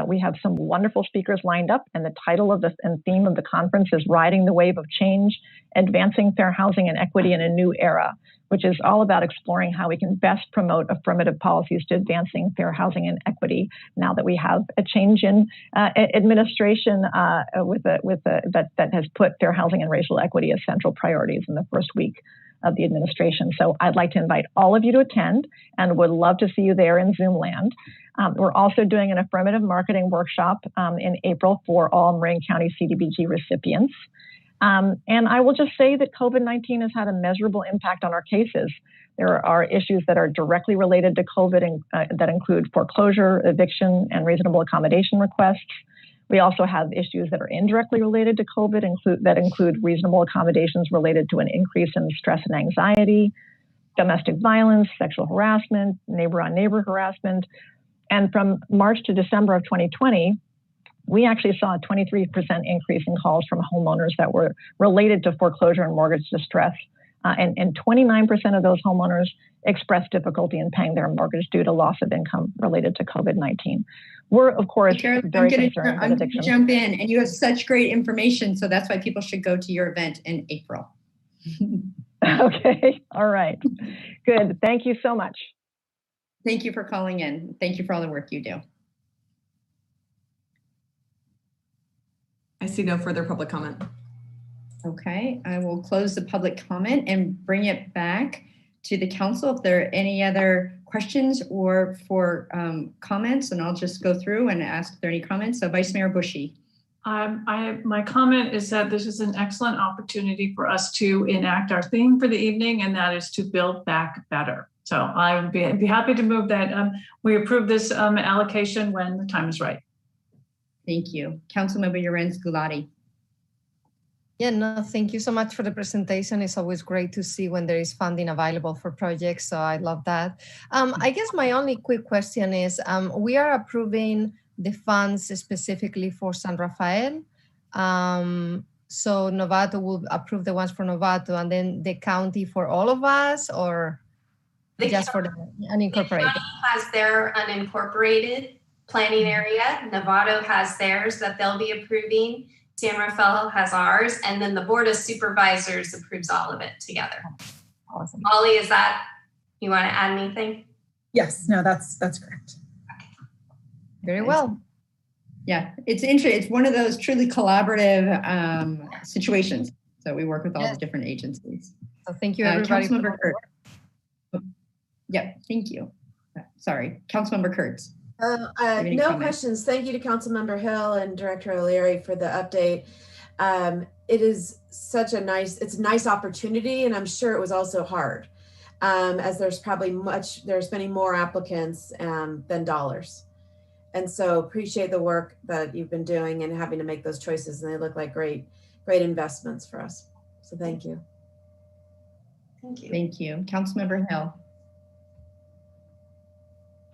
S18: We have some wonderful speakers lined up, and the title of and theme of the conference is Riding the Wave of Change, Advancing Fair Housing and Equity in a New Era, which is all about exploring how we can best promote affirmative policies to advancing fair housing and equity now that we have a change in administration that has put fair housing and racial equity as central priorities in the first week of the administration. So I'd like to invite all of you to attend and would love to see you there in Zoom land. We're also doing an affirmative marketing workshop in April for all Marin County CDBG recipients. And I will just say that COVID-19 has had a measurable impact on our cases. There are issues that are directly related to COVID and that include foreclosure, eviction, and reasonable accommodation requests. We also have issues that are indirectly related to COVID that include reasonable accommodations related to an increase in stress and anxiety, domestic violence, sexual harassment, neighbor-on-neighbor harassment. And from March to December of 2020, we actually saw a 23% increase in calls from homeowners that were related to foreclosure and mortgage distress. And 29% of those homeowners expressed difficulty in paying their mortgage due to loss of income related to COVID-19. We're, of course, very concerned
S1: I'm going to jump in, and you have such great information, so that's why people should go to your event in April.
S18: Okay, all right, good. Thank you so much.
S1: Thank you for calling in. Thank you for all the work you do.
S2: I see no further public comment.
S1: Okay, I will close the public comment and bring it back to the council if there are any other questions or for comments, and I'll just go through and ask if there are any comments. So Vice Mayor Bushy.
S3: My comment is that this is an excellent opportunity for us to enact our theme for the evening, and that is to build back better. So I would be happy to move that we approve this allocation when the time is right.
S1: Thank you. Councilmember Lorenz Gulati.
S6: Yeah, no, thank you so much for the presentation. It's always great to see when there is funding available for projects, so I love that. I guess my only quick question is, we are approving the funds specifically for San Rafael. So Novato will approve the ones for Novato, and then the county for all of us, or just for the unincorporated?
S16: The county has their unincorporated planning area. Novato has theirs that they'll be approving. San Rafael has ours, and then the Board of Supervisors approves all of it together.
S6: Awesome.
S16: Molly, is that, you want to add anything?
S17: Yes, no, that's correct.
S6: Very well.
S1: Yeah, it's interesting. It's one of those truly collaborative situations. So we work with all the different agencies.
S6: So thank you, everybody.
S1: Councilmember Kurtz. Yeah, thank you. Sorry, Councilmember Kurtz.
S12: No questions. Thank you to Councilmember Hill and Director O'Leary for the update. It is such a nice opportunity, and I'm sure it was also hard, as there's probably there's many more applicants than dollars. And so appreciate the work that you've been doing and having to make those choices, and they look like great investments for us. So thank you.
S16: Thank you.
S1: Thank you. Councilmember Hill.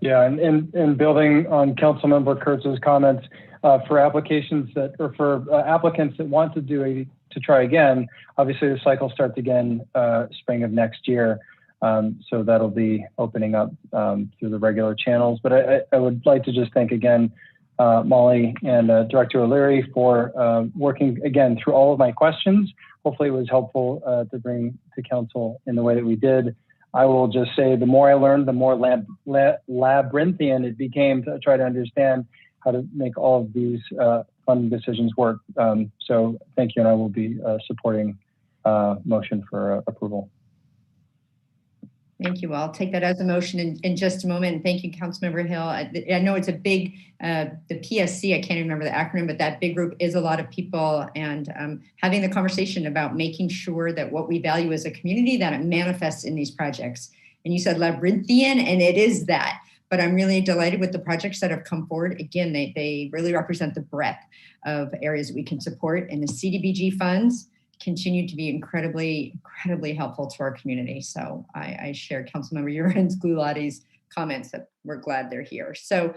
S7: Yeah, and building on Councilmember Kurtz's comments, for applications that, or for applicants that want to try again, obviously the cycle starts again spring of next year. So that'll be opening up through the regular channels. But I would like to just thank again Molly and Director O'Leary for working again through all of my questions. Hopefully it was helpful to bring to council in the way that we did. I will just say the more I learned, the more labyrinthian it became to try to understand how to make all of these funding decisions work. So thank you, and I will be supporting motion for approval.
S1: Thank you. I'll take that as a motion in just a moment. And thank you, Councilmember Hill. I know it's a big, the PSC, I can't even remember the acronym, but that big group is a lot of people, and having the conversation about making sure that what we value as a community, that it manifests in these projects. And you said labyrinthian, and it is that. But I'm really delighted with the projects that have come forward. Again, they really represent the breadth of areas we can support, and the CDBG funds continue to be incredibly helpful to our community. So I share Councilmember Urian's Gulati's comments that we're glad they're here. So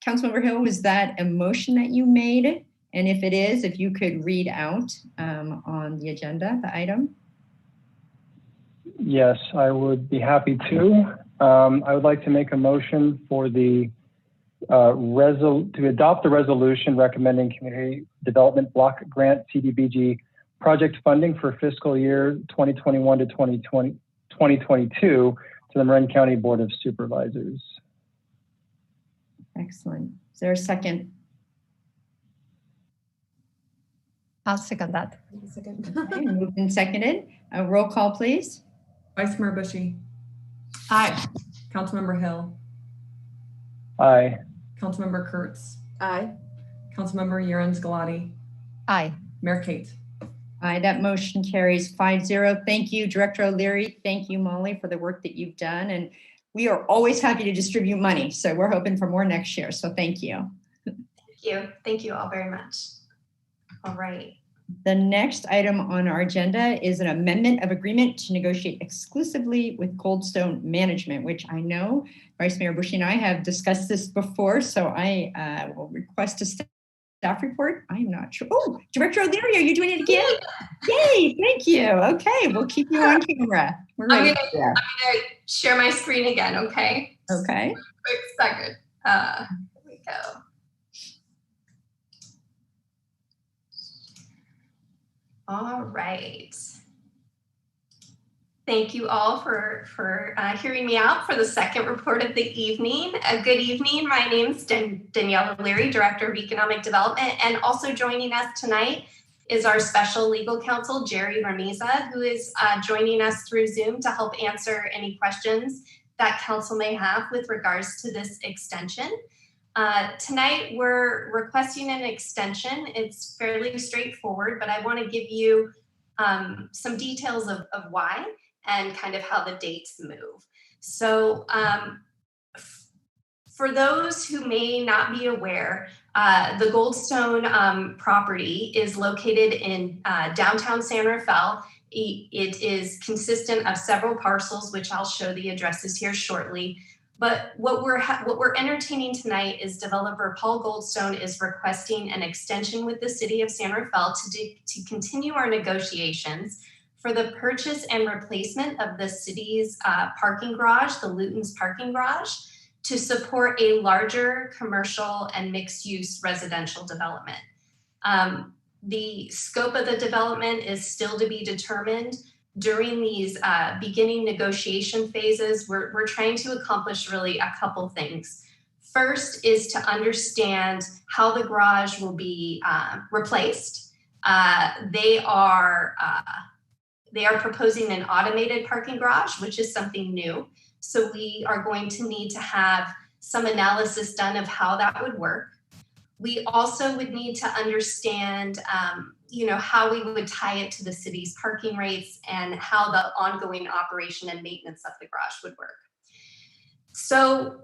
S1: Councilmember Hill, was that a motion that you made? And if it is, if you could read out on the agenda, the item.
S7: Yes, I would be happy to. I would like to make a motion for the to adopt the resolution recommending Community Development Block Grant CDBG project funding for fiscal year 2021 to 2022 to the Marin County Board of Supervisors.
S1: Excellent. Is there a second?
S6: I'll second that.
S1: Okay, moved and seconded. A roll call, please.
S2: Vice Mayor Bushy.
S3: Aye.
S2: Councilmember Hill.
S7: Aye.
S2: Councilmember Kurtz.
S12: Aye.
S2: Councilmember Urian's Galati.
S6: Aye.
S2: Mayor Kate.
S1: Aye, that motion carries 5-0. Thank you, Director O'Leary. Thank you, Molly, for the work that you've done. And we are always happy to distribute money. So we're hoping for more next year. So thank you.
S16: Thank you. Thank you all very much. All right.
S1: The next item on our agenda is an amendment of agreement to negotiate exclusively with Goldstone Management, which I know Vice Mayor Bushy and I have discussed this before. So I will request a staff report. I'm not sure. Oh, Director O'Leary, are you doing it again? Yay, thank you. Okay, we'll keep you on camera. We're ready.
S16: I'm gonna share my screen again, okay?
S1: Okay.
S16: Quick second. Here we go. All right. Thank you all for hearing me out for the second report of the evening. Good evening. My name is Danielle O'Leary, Director of Economic Development, and also joining us tonight is our special legal counsel, Jerry Ramiza, who is joining us through Zoom to help answer any questions that council may have with regards to this extension. Tonight, we're requesting an extension. It's fairly straightforward, but I want to give you some details of why and kind of how the dates move. So for those who may not be aware, the Goldstone property is located in downtown San Rafael. It is consistent of several parcels, which I'll show the addresses here shortly. But what we're entertaining tonight is developer Paul Goldstone is requesting an extension with the city of San Rafael to continue our negotiations for the purchase and replacement of the city's parking garage, the Luton's parking garage, to support a larger commercial and mixed-use residential development. The scope of the development is still to be determined. During these beginning negotiation phases, we're trying to accomplish really a couple things. First is to understand how the garage will be replaced. They are proposing an automated parking garage, which is something new. So we are going to need to have some analysis done of how that would work. We also would need to understand how we would tie it to the city's parking rates and how the ongoing operation and maintenance of the garage would work. So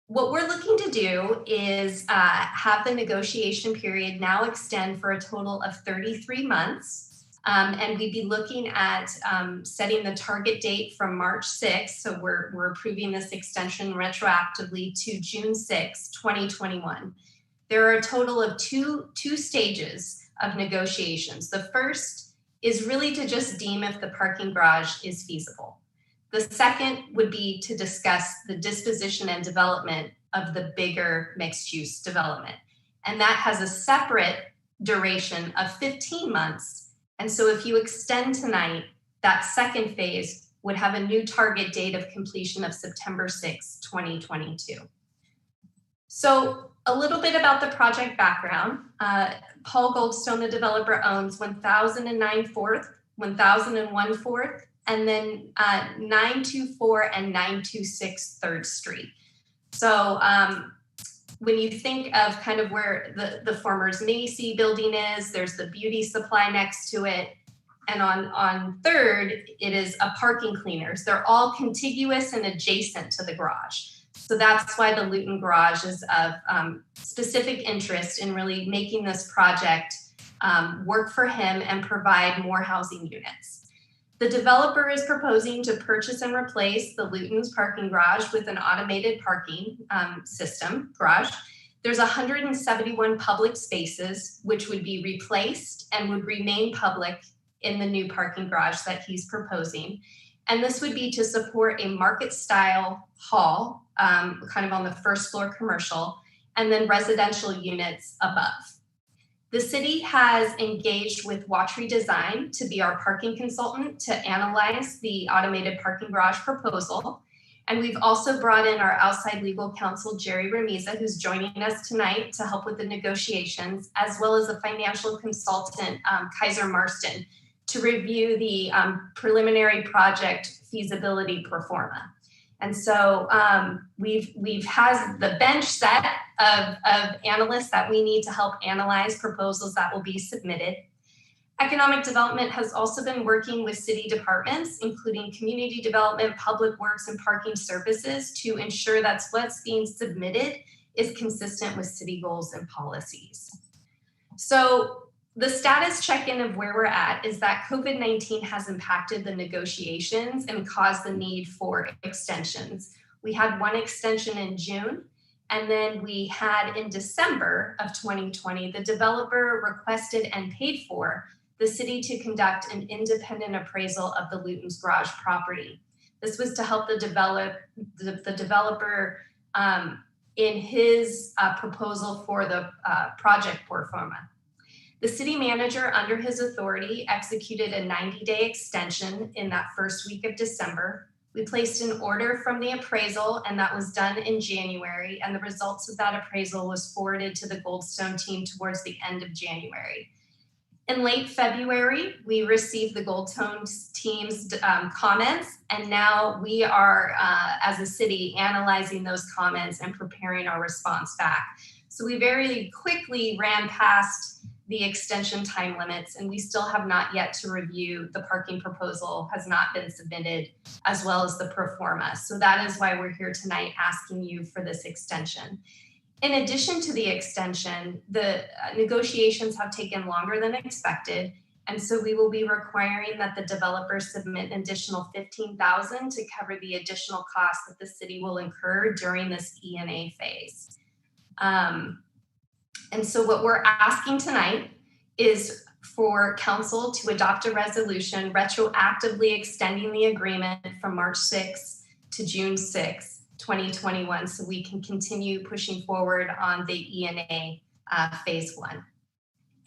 S16: what we're looking to do is have the negotiation period now extend for a total of 33 months. And we'd be looking at setting the target date from March 6th. So we're approving this extension retroactively to June 6, 2021. There are a total of two stages of negotiations. The first is really to just deem if the parking garage is feasible. The second would be to discuss the disposition and development of the bigger mixed-use development. And that has a separate duration of 15 months. And so if you extend tonight, that second phase would have a new target date of completion of September 6, 2022. So a little bit about the project background. Paul Goldstone, the developer, owns 1009 4th, 1001 4th, and then 924 and 926 3rd Street. So when you think of kind of where the former Macy building is, there's the beauty supply next to it. And on 3rd, it is a parking cleaners. They're all contiguous and adjacent to the garage. So that's why the Luton garage is of specific interest in really making this project work for him and provide more housing units. The developer is proposing to purchase and replace the Luton's parking garage with an automated parking system garage. There's 171 public spaces, which would be replaced and would remain public in the new parking garage that he's proposing. And this would be to support a market style hall, kind of on the first floor commercial, and then residential units above. The city has engaged with Watry Design to be our parking consultant to analyze the automated parking garage proposal. And we've also brought in our outside legal counsel, Jerry Ramiza, who's joining us tonight to help with the negotiations, as well as a financial consultant, Kaiser Marston, to review the preliminary project feasibility pro forma. And so we've has the bench set of analysts that we need to help analyze proposals that will be submitted. Economic development has also been working with city departments, including community development, public works, and parking services, to ensure that what's being submitted is consistent with city goals and policies. So the status check-in of where we're at is that COVID-19 has impacted the negotiations and caused the need for extensions. We had one extension in June, and then we had in December of 2020, the developer requested and paid for the city to conduct an independent appraisal of the Luton's garage property. This was to help the developer in his proposal for the project pro forma. The city manager, under his authority, executed a 90-day extension in that first week of December. We placed an order from the appraisal, and that was done in January, and the results of that appraisal was forwarded to the Goldstone team towards the end of January. In late February, we received the Goldstone team's comments, and now we are, as a city, analyzing those comments and preparing our response back. So we very quickly ran past the extension time limits, and we still have not yet to review the parking proposal, has not been submitted, as well as the pro forma. So that is why we're here tonight asking you for this extension. In addition to the extension, the negotiations have taken longer than expected, and so we will be requiring that the developer submit an additional $15,000 to cover the additional costs that the city will incur during this E&A phase. And so what we're asking tonight is for council to adopt a resolution retroactively extending the agreement from March 6th to June 6th, 2021, so we can continue pushing forward on the E&A phase 1.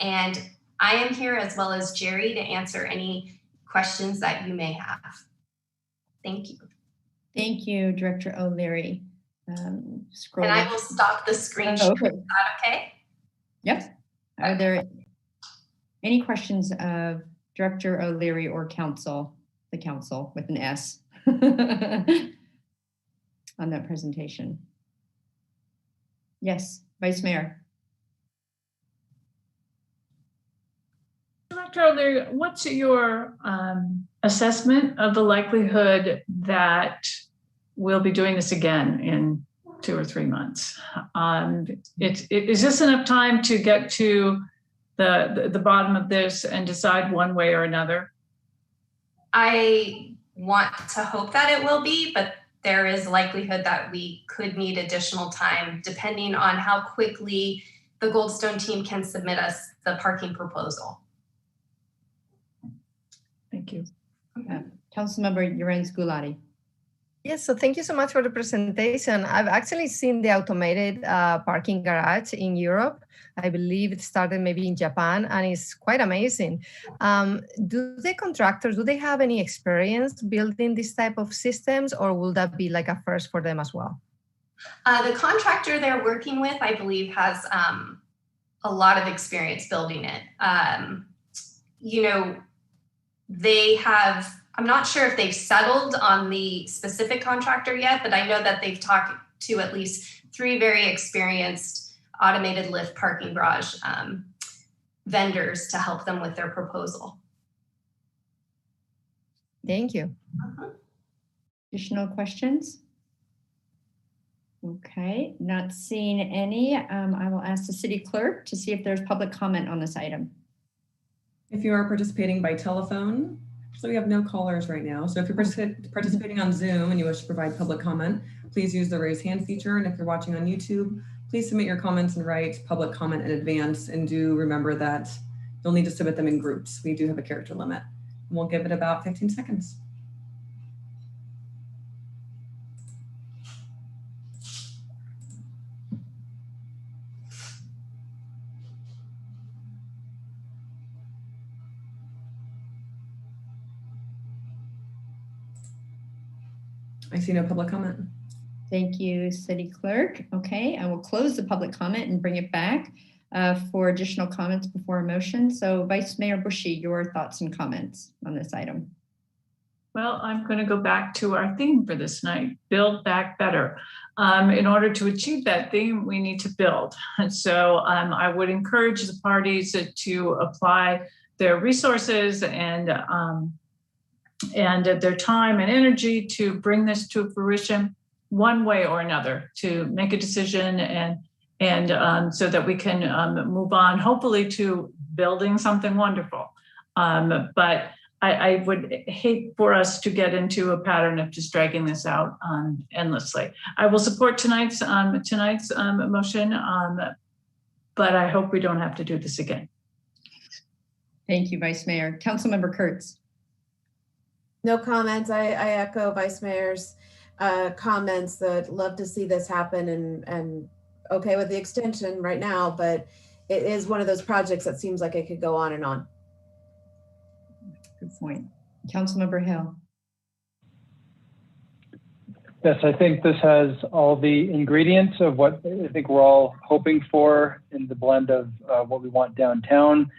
S16: And I am here, as well as Jerry, to answer any questions that you may have. Thank you.
S1: Thank you, Director O'Leary.
S16: And I will stop the screen share.
S1: Okay.
S16: Is that okay?
S1: Yep. Are there any questions of Director O'Leary or council, the council with an S, on that presentation? Yes, Vice Mayor.
S3: Director O'Leary, what's your assessment of the likelihood that we'll be doing this again in 2 or 3 months? Is this enough time to get to the bottom of this and decide one way or another?
S16: I want to hope that it will be, but there is likelihood that we could need additional time depending on how quickly the Goldstone team can submit us the parking proposal.
S3: Thank you.
S1: Councilmember Lorenz Gulati.
S6: Yes, so thank you so much for the presentation. I've actually seen the automated parking garage in Europe. I believe it started maybe in Japan, and it's quite amazing. Do the contractors, do they have any experience building this type of systems, or will that be like a first for them as well?
S16: The contractor they're working with, I believe, has a lot of experience building it. You know, they have, I'm not sure if they've settled on the specific contractor yet, but I know that they've talked to at least 3 very experienced automated lift parking garage vendors to help them with their proposal.
S6: Thank you.
S1: Additional questions? Okay, not seeing any. I will ask the city clerk to see if there's public comment on this item.
S2: If you are participating by telephone, so we have no callers right now. So if you're participating on Zoom and you wish to provide public comment, please use the raise hand feature. And if you're watching on YouTube, please submit your comments and write public comment in advance. And do remember that you'll need to submit them in groups. We do have a character limit. And we'll give it about 15 seconds. I see no public comment.
S1: Thank you, City Clerk. Okay, I will close the public comment and bring it back for additional comments before a motion. So Vice Mayor Bushy, your thoughts and comments on this item.
S3: Well, I'm going to go back to our theme for this night, build back better. In order to achieve that theme, we need to build. And so I would encourage the parties to apply their resources and their time and energy to bring this to fruition one way or another, to make a decision and so that we can move on, hopefully, to building something wonderful. But I would hate for us to get into a pattern of just dragging this out endlessly. I will support tonight's motion, but I hope we don't have to do this again.
S1: Thank you, Vice Mayor. Councilmember Kurtz.
S12: No comments. I echo Vice Mayor's comments that love to see this happen and okay with the extension right now, but it is one of those projects that seems like it could go on and on.
S1: Good point. Councilmember Hill.
S7: Yes, I think this has all the ingredients of what I think we're all hoping for in the blend of what we want downtown.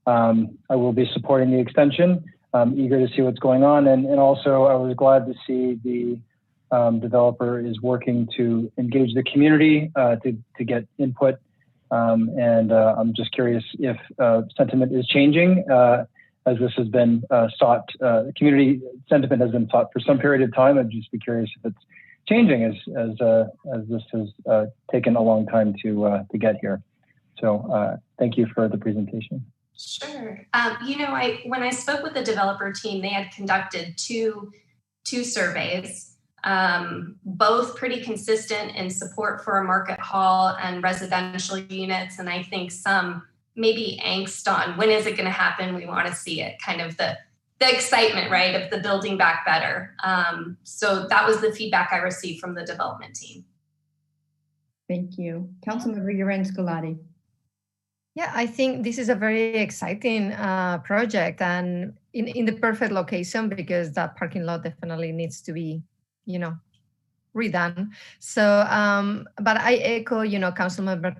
S7: I will be supporting the extension. I'm eager to see what's going on. And also I was glad to see the developer is working to engage the community to get input. I'm just curious if sentiment is changing as this has been sought. Community sentiment has been sought for some period of time. I'd just be curious if it's changing as this has taken a long time to get here. So thank you for the presentation.
S16: Sure. You know, when I spoke with the developer team, they had conducted two surveys, both pretty consistent in support for a market hall and residential units. And I think some maybe angst on when is it going to happen? We want to see it, kind of the excitement, right, of the building back better. So that was the feedback I received from the development team.
S1: Thank you. Councilmember Lorenz Gulati.
S6: Yeah, I think this is a very exciting project and in the perfect location because that parking lot definitely needs to be, redone. So, but I echo, Councilmember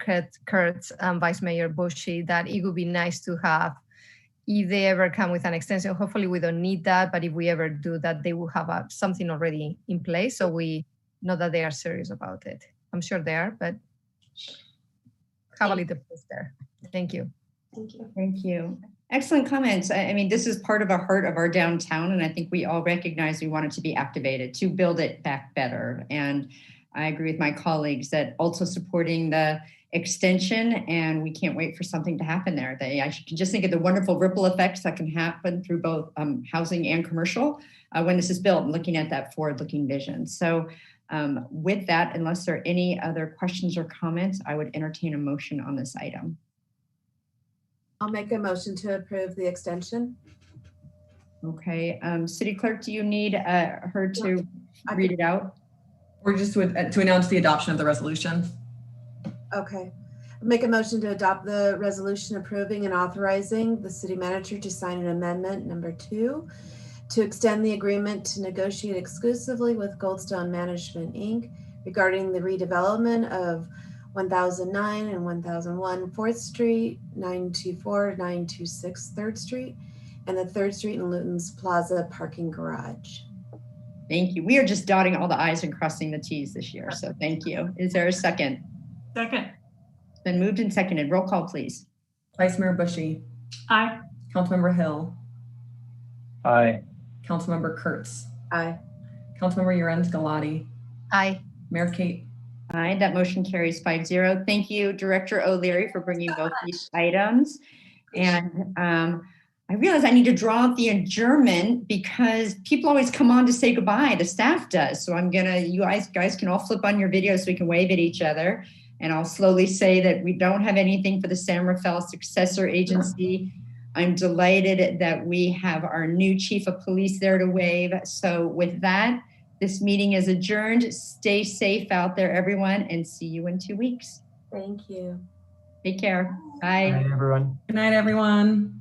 S6: Kurtz and Vice Mayor Bushy that it would be nice to have, if they ever come with an extension, hopefully we don't need that, but if we ever do that, they will have something already in place so we know that they are serious about it. I'm sure they are, but have a little push there. Thank you.
S16: Thank you.
S1: Thank you. Excellent comments. I mean, this is part of a heart of our downtown, and I think we all recognize we want it to be activated to build it back better. And I agree with my colleagues that also supporting the extension, and we can't wait for something to happen there. I can just think of the wonderful ripple effects that can happen through both housing and commercial when this is built, and looking at that forward-looking vision. So With that, unless there are any other questions or comments, I would entertain a motion on this item.
S12: I'll make a motion to approve the extension.
S1: Okay, City Clerk, do you need her to read it out?
S2: Or just to announce the adoption of the resolution?
S12: Okay. Make a motion to adopt the resolution approving and authorizing the city manager to sign an amendment number 2 to extend the agreement to negotiate exclusively with Goldstone Management, Inc. regarding the redevelopment of 1009 and 1001 4th Street, 924, 926 3rd Street, and the 3rd Street and Luton's Plaza parking garage.
S1: Thank you. We are just dotting all the I's and crossing the T's this year, so thank you. Is there a second?
S3: Second.
S1: It's been moved and seconded. Roll call, please.
S2: Vice Mayor Bushy.
S3: Aye.
S2: Councilmember Hill.
S7: Aye.
S2: Councilmember Kurtz.
S12: Aye.
S2: Councilmember Urens Galati.
S6: Aye.
S2: Mayor Kate.
S1: Aye, that motion carries 5-0. Thank you, Director O'Leary, for bringing both these items. And I realize I need to draw up the adjournment because people always come on to say goodbye. The staff does. So you guys can all flip on your videos so we can wave at each other. And I'll slowly say that we don't have anything for the San Rafael successor agency. I'm delighted that we have our new chief of police there to wave. So with that, this meeting is adjourned. Stay safe out there, everyone, and see you in 2 weeks.
S12: Thank you.
S1: Take care. Bye.
S4: Bye, everyone.
S2: Good night, everyone.